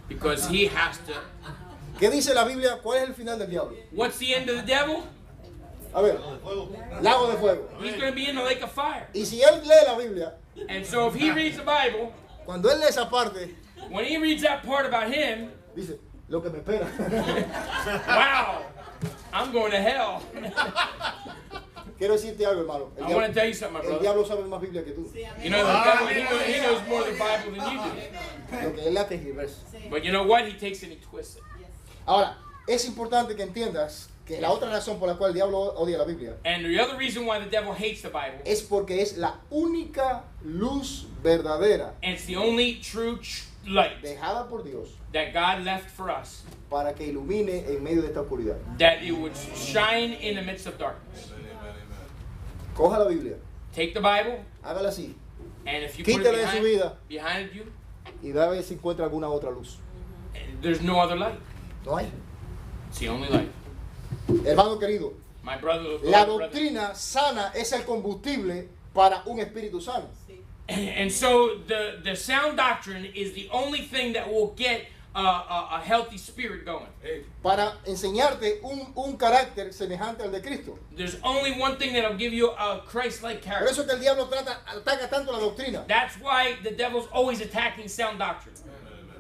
Because he has to. ¿Qué dice la Biblia? ¿Cuál es el final del diablo? What's the end of the devil? A ver, lago de fuego. He's going to be in the lake of fire. Y si él lee la Biblia, And so if he reads the Bible, cuando él lee esa parte, when he reads that part about him, dice, lo que me espera. wow, I'm going to hell. Quiero decirte algo, hermano. I want to tell you something, my El brother. diablo sabe más Biblia que tú. You know, the devil, he knows more of the Bible than you do. Lo que él hace es diverso. But you know what? He takes it and he twists it. Ahora, es importante que entiendas que la otra razón por la cual el diablo odia la Biblia And the other reason why the devil hates the Bible, es porque es la única luz verdadera and it's the only true light dejada por Dios that God left for us, para que ilumine en medio de esta oscuridad. that it would shine in the midst of darkness. Coja la Biblia, Take the Bible, hágala así and if you put Quítale de it su vida. behind you, y ve a ver si encuentra alguna otra luz. there's no other light. No hay. It's the only light. Hermano querido, My brother, la brother. doctrina sana es el combustible para un espíritu sano. And so the sound doctrine is the only thing that will get a healthy spirit going. Para enseñarte un carácter semejante al de Cristo. There's only one thing that'll give you a Christ-like Por character. eso es que el diablo ataca tanto la doctrina. That's why the devil's always attacking sound doctrine.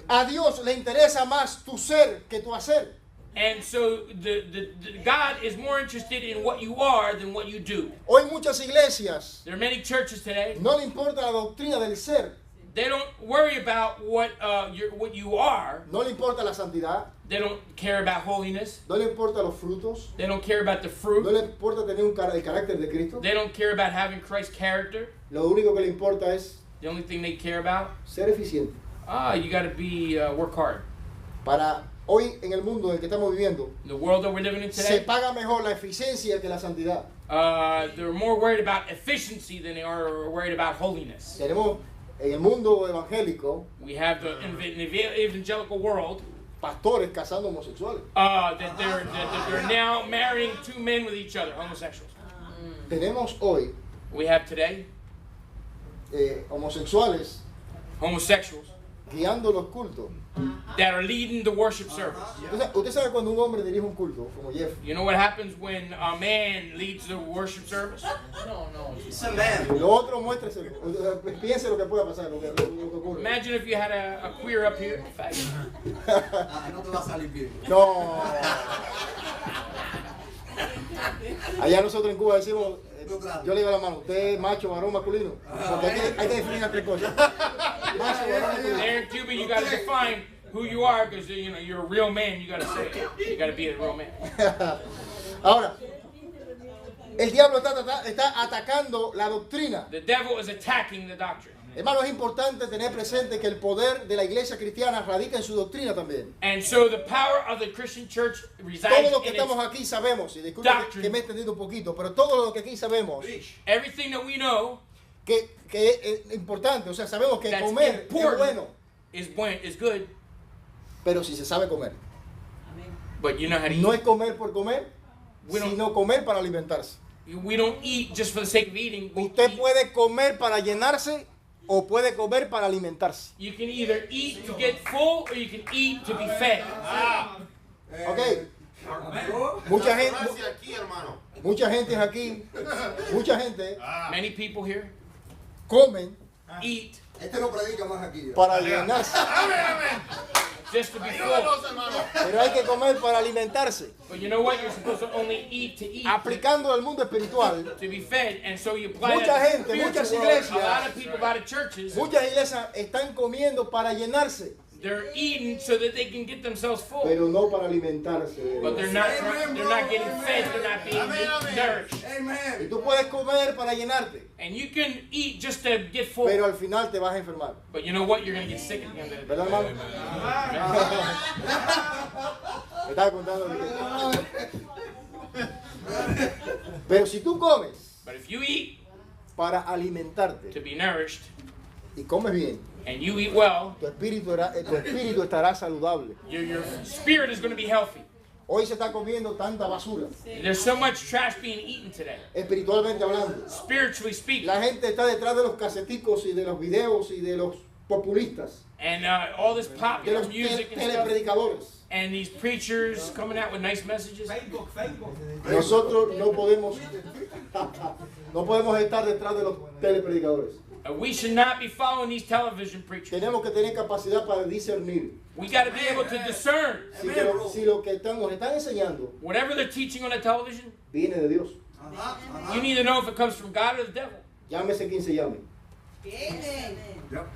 A Dios le interesa más tu ser que tu hacer. And so the God is more interested in what you are than what you do. Hoy muchas iglesias There are many churches today. no le importa la doctrina del ser, They don't worry about what you are. no le importa la santidad, They don't care about holiness. no le importa los frutos, They don't care about the no fruit. le importa tener el carácter de Cristo. They don't care about having Christ's character. Lo único que le importa es The only thing they care about, ser eficiente. you got to be work hard. Para hoy en el mundo en el que estamos viviendo, The world that we're living in se today, paga mejor la eficiencia que la santidad. they're more worried about efficiency than they are worried about holiness. Tenemos en el mundo evangélico, we have in the evangelical world, pastores casando homosexuales. that they're now marrying two men with each other, homosexuals. Tenemos hoy We have today homosexuales homosexuals guiando los cultos. that are leading the worship service. Usted sabe cuando un hombre dirige un culto, como Jeff, You know what happens when a man leads the worship service? It's a man. lo otro muéstrese, piense lo que pueda pasar, lo que ocurre. Imagine if you had a queer up here. Faggot. No te va a salir bien. No. Allá nosotros en Cuba decimos, yo le digo a la mano, usted es macho, varón, masculino. Porque hay que definir las tres cosas. Macho, varón, masculino. There in Cuba, you got to define who you are because you're a real man. You got to say it. You got to be a real man. Ahora, el diablo está atacando la doctrina. The devil is attacking the doctrine. Hermano, es importante tener presente que el poder de la iglesia cristiana radica en su doctrina también. And so the power of the Christian church resides Todo lo que in estamos its aquí sabemos, y disculpe que me he extendido un poquito, pero todo lo que aquí sabemos everything that we know que es importante, o sea, sabemos que that's comer es bueno, important is good, pero si se sabe comer. but you know how to No eat. es comer por comer, We don't- sino comer para alimentarse. We don't eat just for the sake of eating. We Usted eat. puede comer para llenarse o puede comer para alimentarse. You can either eat to get full or you can eat to be fed. Ok. Mucha gente, aquí, hermano. mucha gente es aquí, mucha gente Many people here comen eat Este no predica más aquí. para llenarse, just to be full. pero hay que comer para alimentarse. But you know what? You're supposed to only eat to eat, Aplicando al mundo espiritual, to be fed. And so you apply Mucha that to gente, the muchas spiritual world. iglesias- A lot of people, a lot of churches, muchas iglesias están comiendo para llenarse, they're eating so that they can get themselves full. pero no para alimentarse. But they're not getting fed, they're not being nourished. Y Amen. tú puedes comer para llenarte, And you can eat just to get full. pero al final te vas a enfermar. But you know what? You're going to get sick at the end of the day. ¿Verdad, hermano? Me estaba contando Pero si tú comes But if you eat para alimentarte to be nourished y comes bien, and you eat well, tu espíritu estará saludable. your spirit is going to be healthy. Hoy se está comiendo tanta basura, There's so much trash being eaten today, espiritualmente hablando. spiritually speaking. La gente está detrás de los caseticos y de los videos y de los populistas, And all this de popular los music and stuff, telepredicadores. and these preachers coming out with nice messages. Nosotros no podemos estar detrás de los telepredicadores. We should not be following these television preachers. Tenemos que tener capacidad para discernir We got to be able to discern si lo que nos están enseñando whatever they're teaching on the television. viene de Dios. You need to know if it comes from God or the devil. Llámese quien se llame. Yep.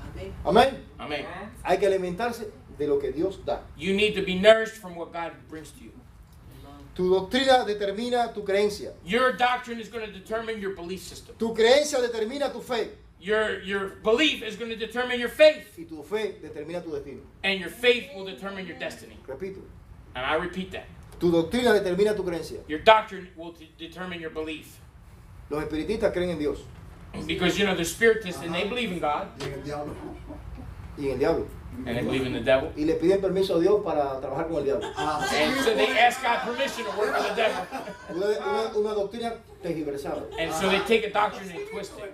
Amén. Amen. Hay que alimentarse de lo que Dios da. You need to be nourished from what God brings to you. Tu doctrina determina tu creencia. Your doctrine is going to determine your belief system. Tu creencia determina tu fe. Your belief is going to determine your faith, Y tu fe determina tu destino. and your faith will determine your destiny. Repito. And I repeat that. Tu doctrina determina tu creencia. Your doctrine will determine your belief. Los espiritistas creen en Dios Because, you know, they're spiritists and they believe in God, Y en el diablo. y en el diablo. and they believe in the devil. Y le piden permiso a Dios para trabajar con el diablo. And so they ask God permission to work with the devil. Una doctrina tergiversada. And so they take a doctrine and twist it.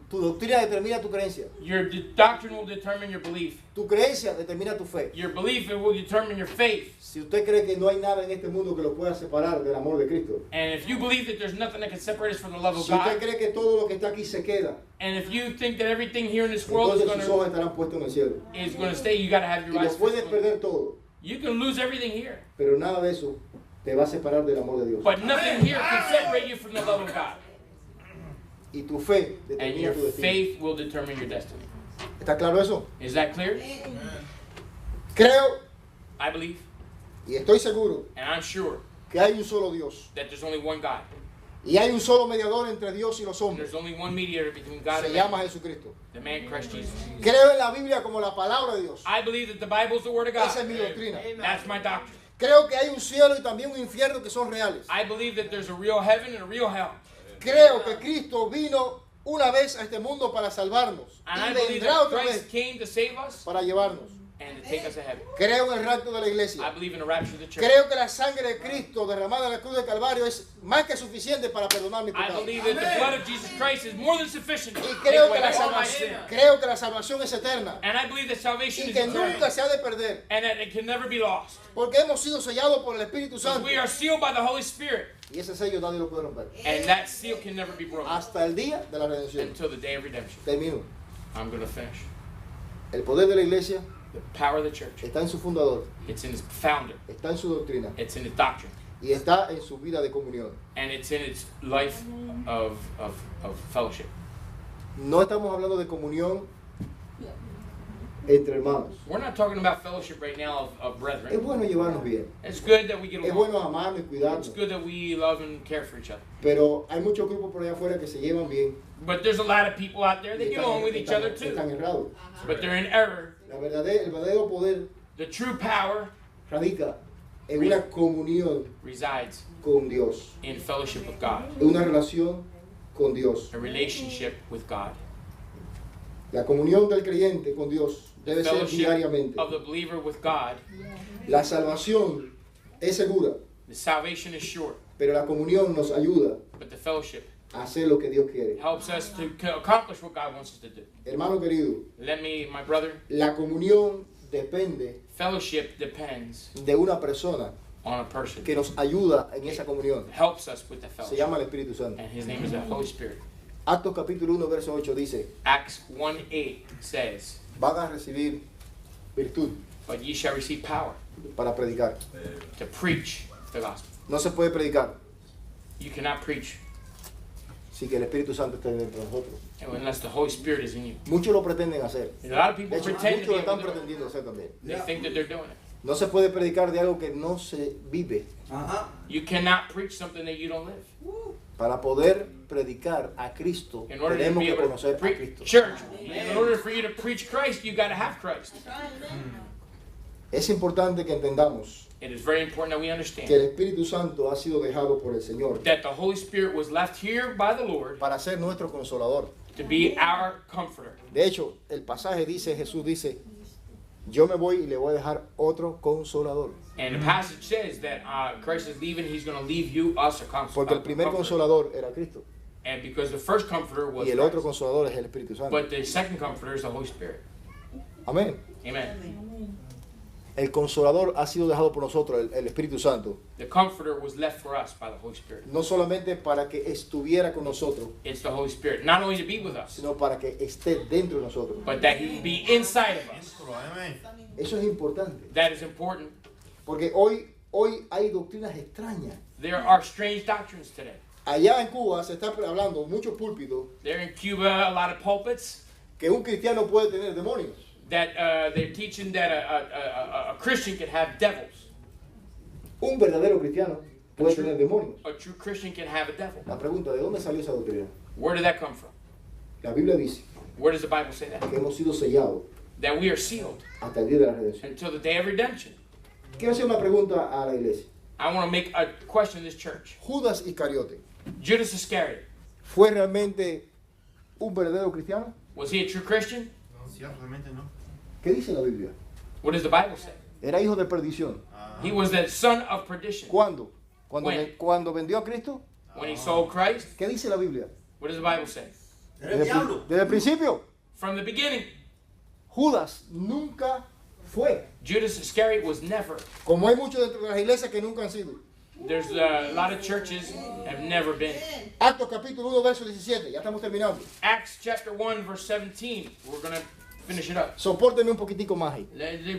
Tu doctrina determina tu creencia. Your doctrine will determine your belief. Tu creencia determina tu fe. Your belief it will determine your faith. Si usted cree que no hay nada en este mundo que lo pueda separar del amor de Cristo, And if you believe that there's nothing that can separate us from the love of si usted God, cree que todo lo que está aquí se queda, and if you think that everything here in this world entonces sus ojos estarán puestos en el cielo. is going to stay, you got to have Y your lo eyes puedes fixed on it. perder todo, You can lose everything here, pero nada de eso te va a separar del amor de Dios. but nothing here can separate you from the love of God. Y tu fe And determina your tu destino. faith will determine your destiny. ¿Está claro eso? Is that clear? Creo I believe, y estoy seguro and I'm sure, que hay un solo Dios. that there's only one God. Y hay un solo mediador entre Dios y los And hombres. there's only one mediator between God Se and llama man, Jesucristo. the man Christ Jesus. Creo en la Biblia como la palabra de Dios. I believe that the Bible is the Word of God. Esa es mi doctrina. That's my doctrine. Creo que hay un cielo y también un infierno que son reales. I believe that there's a real heaven and a real hell. Creo que Cristo vino una vez a este mundo para salvarnos. And Y I believe vendrá that otra Christ vez came to save us para llevarnos. and to take us to heaven. Creo en el rapto de la I iglesia. believe in the rapture of the church. Creo que la sangre de Cristo derramada en la cruz del Calvario es más que suficiente para perdonar mis I pecados. believe that the blood of Jesus Christ is more than sufficient to Y take creo away que, all my sin. la salvación es eterna. And I believe that salvation Y is que eternal. nunca se ha de perder. And that it can never be lost. Porque hemos sido sellados por el Espíritu Because Santo. we are sealed by the Holy Spirit. Y ese sello nadie lo puede romper. And that seal can never be broken Hasta el día de la redención. until the day of redemption. Termino. I'm going to finish. El poder de la iglesia The power of the church. está en su fundador, It's in its founder. está en su doctrina It's in its doctrine. y está en su vida de comunión. And it's in its life of fellowship. No estamos hablando de comunión entre hermanos. We're not talking about fellowship right now of Es brethren. bueno llevarnos bien. It's good that we get Es along. bueno amarnos y It's cuidarnos. good that we love and care for each other. Pero hay muchos grupos por allá afuera que se llevan bien. But there's a lot of people out there that get along with each other están too. errados. But they're in error. El verdadero poder The true power radica en una comunión resides con Dios, in fellowship with God, en una relación con Dios. a relationship with God. La comunión del creyente con Dios debe ser Fellowship diariamente. of the believer with God. La salvación es segura, The salvation is sure, pero la comunión nos ayuda but the fellowship a hacer lo que Dios quiere. helps us to accomplish what God wants us to do. Hermano querido, Let me, my brother, la comunión depende fellowship depends de una persona on a person. que nos ayuda en esa comunión. Helps us with the Se fellowship. llama el Espíritu Santo. And his name is the Holy Spirit. Actos capítulo 1, verso 8 dice, Acts 1:8 says, van a recibir virtud but ye shall receive power para predicar. to preach the gospel. No se puede predicar You cannot preach sin que el Espíritu Santo esté dentro de nosotros. unless the Holy Spirit is in you. Muchos lo pretenden hacer. And a lot of De people hecho, pretend to muchos be lo están able to do it. pretendiendo hacer también. They think that they're doing it. No se puede predicar de algo que no se vive. You cannot preach something that you don't live. Para poder predicar a Cristo, In order to tenemos be que able to conocer a preach Cristo. church, in order for you to preach Christ, you got to have Christ. Es importante que entendamos It is very important that we que understand el Espíritu Santo ha sido dejado por el Señor that the Holy Spirit was left here by the Lord para ser nuestro consolador. to be our comforter. De hecho, el pasaje dice, Jesús dice, yo me voy y le voy a dejar otro consolador. And the passage says that Christ is leaving, he's going to leave you, us, a Porque el primer comforter. consolador era Cristo And because the first comforter was y el otro Christ, consolador es el Espíritu Santo. but the second comforter is the Holy Spirit. Amén. Amen. El consolador ha sido dejado por nosotros, el Espíritu Santo, The comforter was left for us by the Holy Spirit. no solamente para que estuviera con nosotros, It's the Holy Spirit, not only to be with us, sino para que esté dentro de nosotros. but that he would be inside of us. Eso es importante, That is important. porque hoy hay doctrinas extrañas. There are strange doctrines today. Allá en Cuba se está hablando, muchos púlpitos, There in Cuba, a lot of pulpits que un cristiano puede tener demonios. that they're teaching that a Christian can have devils. Un verdadero cristiano puede tener demonios. A true Christian can have a devil. La pregunta, ¿de dónde salió esa doctrina? Where did that come from? La Biblia dice Where does the Bible say that? que hemos sido sellados That we are sealed hasta el día de la redención. until the day of redemption. Quiero hacer una pregunta a la iglesia. I want to make a question in this church. ¿Judas Iscariote Judas Iscariot, fue realmente un verdadero cristiano? was he a true Christian? Ciertamente no. ¿Qué dice la Biblia? What does the Bible say? Era hijo de perdición. He was the son of perdition. ¿Cuándo? When? Cuando vendió a Cristo. When he sold Christ, ¿Qué dice la Biblia? what does the Bible say? Desde el principio, From the beginning, Judas nunca fue. Judas Iscariot was never. Como hay muchos dentro de las iglesias que nunca han sido. There's a lot of churches have never been. Actos capítulo 1, verso 17. Ya estamos terminando. Acts chapter 1, verse 17. We're going to finish it up. Sopórteme un poquitico más ahí.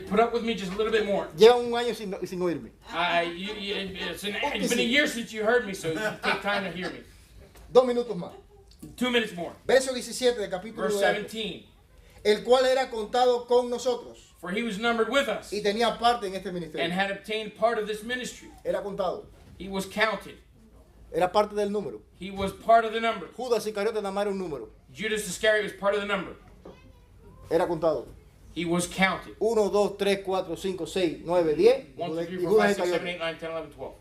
Put up with me just a little bit more. Llevan un año sin oírme. It's been a year since you heard me, so you take time to hear me. 2 minutos más. 2 minutes more. Verso 17 del capítulo Verse 1 de Actos. 17. El cual era contado con nosotros For he was numbered with us y tenía parte en este and ministerio. had obtained part of this ministry. Era contado. He was counted. Era parte del número. He was part of the number. Judas Iscariote nada más era un número. Judas Iscariot was part of the number. Era contado. He was counted. 1, 2, 3, 4, 5, 6, 9, 10. 1, 2, 3, Y 4, Judas 5, 6, 7, Iscariote. 8, 9, 10, 11, 12.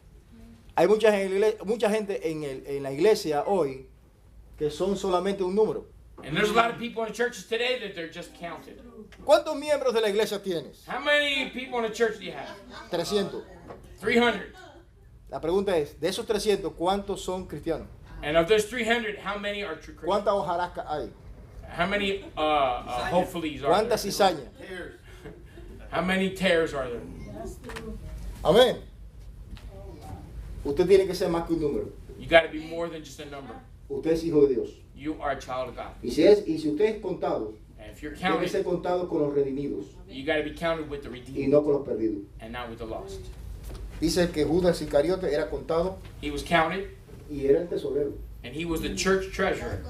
Hay mucha gente en la iglesia hoy que son solamente un número. And there's a lot of people in churches today that they're just counted. ¿Cuántos miembros de la iglesia tienes? How many people in a church do you have? 300. 300. La pregunta es, de esos 300, ¿cuántos son cristianos? And of those 300, how many are true Christians? ¿Cuántas hojarascas hay? How many hopefullys are ¿Cuántas there? cizañas? How many tares are there? Amén. Usted tiene que ser más que un número. You got to be more than just a number. Usted es hijo de Dios. You are a child of God. Y si usted es contado, And if you're debe ser counted, contado con los redimidos you got to be counted with the y redeemed no con los perdidos. and not with the lost. Dice que Judas Iscariote era contado He was counted, y era el tesorero. and he was the church treasurer.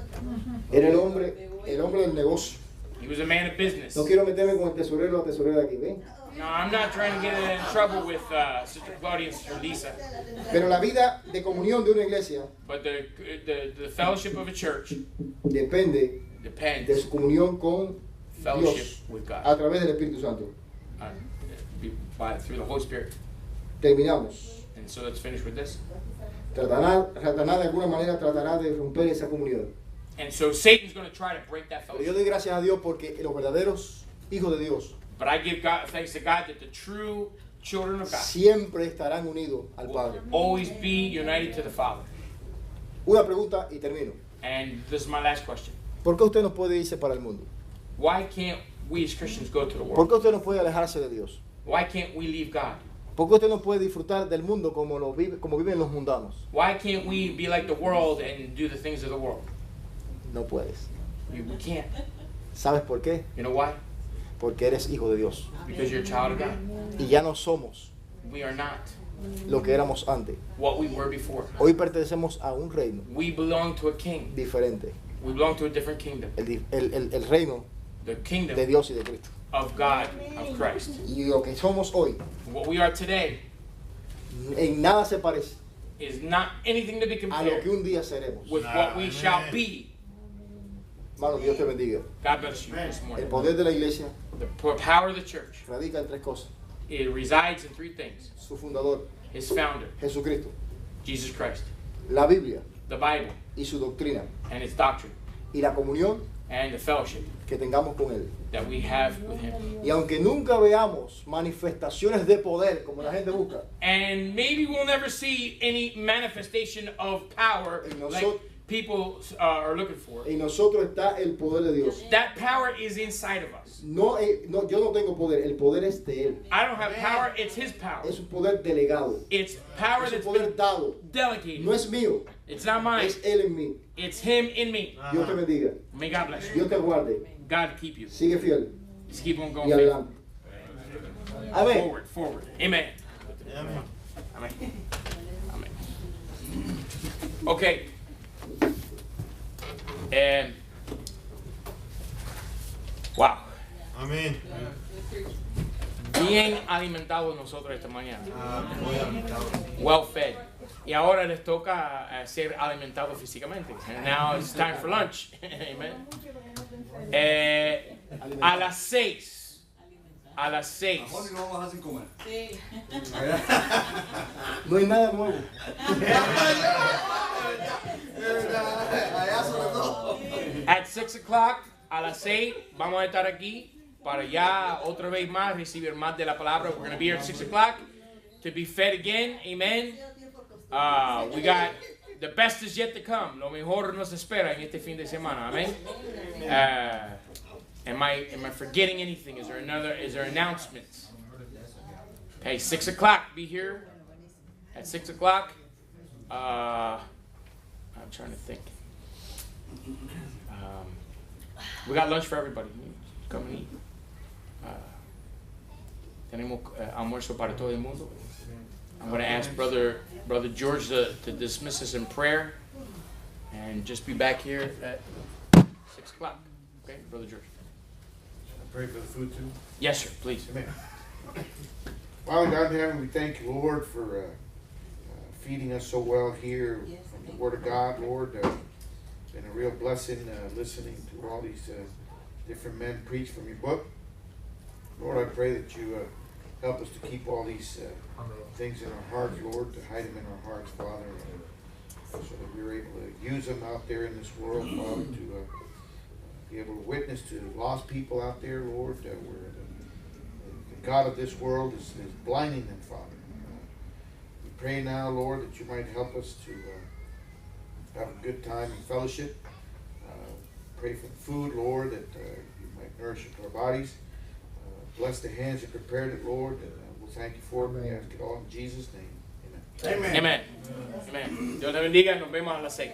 Era el hombre del negocio. He was a man of business. No quiero meterme con el tesorero o la tesorera de aquí, ¿ven? No, I'm not trying to get in trouble with Sister Claudia and Sister Lisa, Pero la vida de comunión de una iglesia but the fellowship of a church depende de depends su comunión con fellowship Dios with God a través del Espíritu Santo. through the Holy Spirit. Terminamos. And so let's finish with this. Satanás de alguna manera tratará de romper esa comunión. And so Satan's going to try to break that Pero yo fellowship. doy gracias a Dios porque los verdaderos hijos de Dios But I give God thanks to God that the true children of God siempre estarán unidos al Padre. will always be united to the Father. Una pregunta y termino. And this is my last question. ¿Por qué usted no puede irse para el mundo? Why can't we as Christians go to the ¿Por world? qué usted no puede alejarse de Dios? Why can't we leave God? ¿Por qué usted no puede disfrutar del mundo como viven los mundanos? Why can't we be like the world and do the things of the world? No puedes. We can't. ¿Sabes por qué? You know why? Porque eres hijo de Dios. Because you're a child of God. Y ya no somos We are not lo que éramos antes. what we were before. Hoy pertenecemos a un reino We belong to a king. diferente. We belong to a different kingdom. El reino The de kingdom Dios y de Cristo. of God, of Christ. Y lo que somos hoy What we are today en nada se parece is not anything to be a lo que compared un día seremos. with what we shall be. Hermano, Dios te bendiga. God bless you this El morning. poder de la iglesia The power of the church, radica en tres cosas. it resides in three things. Su fundador, His founder, Jesucristo, Jesus Christ, la Biblia the Bible, y su doctrina, and its doctrine, y la comunión and the fellowship que tengamos con Él. that we have with Him. Y aunque nunca veamos manifestaciones de poder como la gente busca, And maybe we'll never see any manifestation of power Y like nosotros- people are looking for. en nosotros está el poder de Dios. That power is inside of us. No, yo no tengo poder, el poder es de Él. I don't have power, it's His power. Es un poder delegado, It's power es un that's poder been dado. delegated. No es mío, It's not mine, es Él en mí. it's Him in me. Dios te bendiga, May God bless you. Dios te guarde, God keep you. sigue fiel Just keep on y going adelante. Amén. forward. Amen. Amen. Amen. Amen. Okay. And wow. Amén. Bien alimentados nosotros esta mañana. Muy alimentado. Well fed. Y ahora les toca ser alimentados físicamente. And now it's time for lunch. Amen. A las 6. A las 6. Mejor no vamos a sin comer. Sí. No hay nada nuevo. Allá sobre todo. At 6 o'clock, a las 6, vamos a estar aquí para ya otra vez más recibir más de la palabra. We're going to be here at 6 o'clock to be fed again. Amen. We got the best is yet to come. Lo mejor nos espera en este fin de semana. Amen. Am I forgetting anything? Is there announcements? Okay, 6 o'clock, be here at 6 o'clock. I'm trying to think. We got lunch for everybody. Come and eat. Tenemos almuerzo para todo el mundo. I'm going to ask Brother George to dismiss us in prayer and just be back here at 6 o'clock. Okay, Brother George. Pray for the food too. Yes, sir, please. Amen. Father God in heaven, we thank you, Lord, for feeding us so well here from the Word of God, Lord. Been a real blessing listening to all these different men preach from your book. Lord, I pray that you help us to keep all these things in our hearts, Lord, to hide them in our hearts, Father, so that we're able to use them out there in this world, Father, to be able to witness to lost people out there, Lord, where the God of this world is blinding them, Father. We pray now, Lord, that you might help us to have a good time in fellowship. Pray for the food, Lord, that you might nourish it to our bodies. Bless the hands that prepared it, Lord, and we'll thank you for it. We ask it all in Jesus' name. Amen. Amén. Amén. Dios te bendiga y nos vemos a las 6.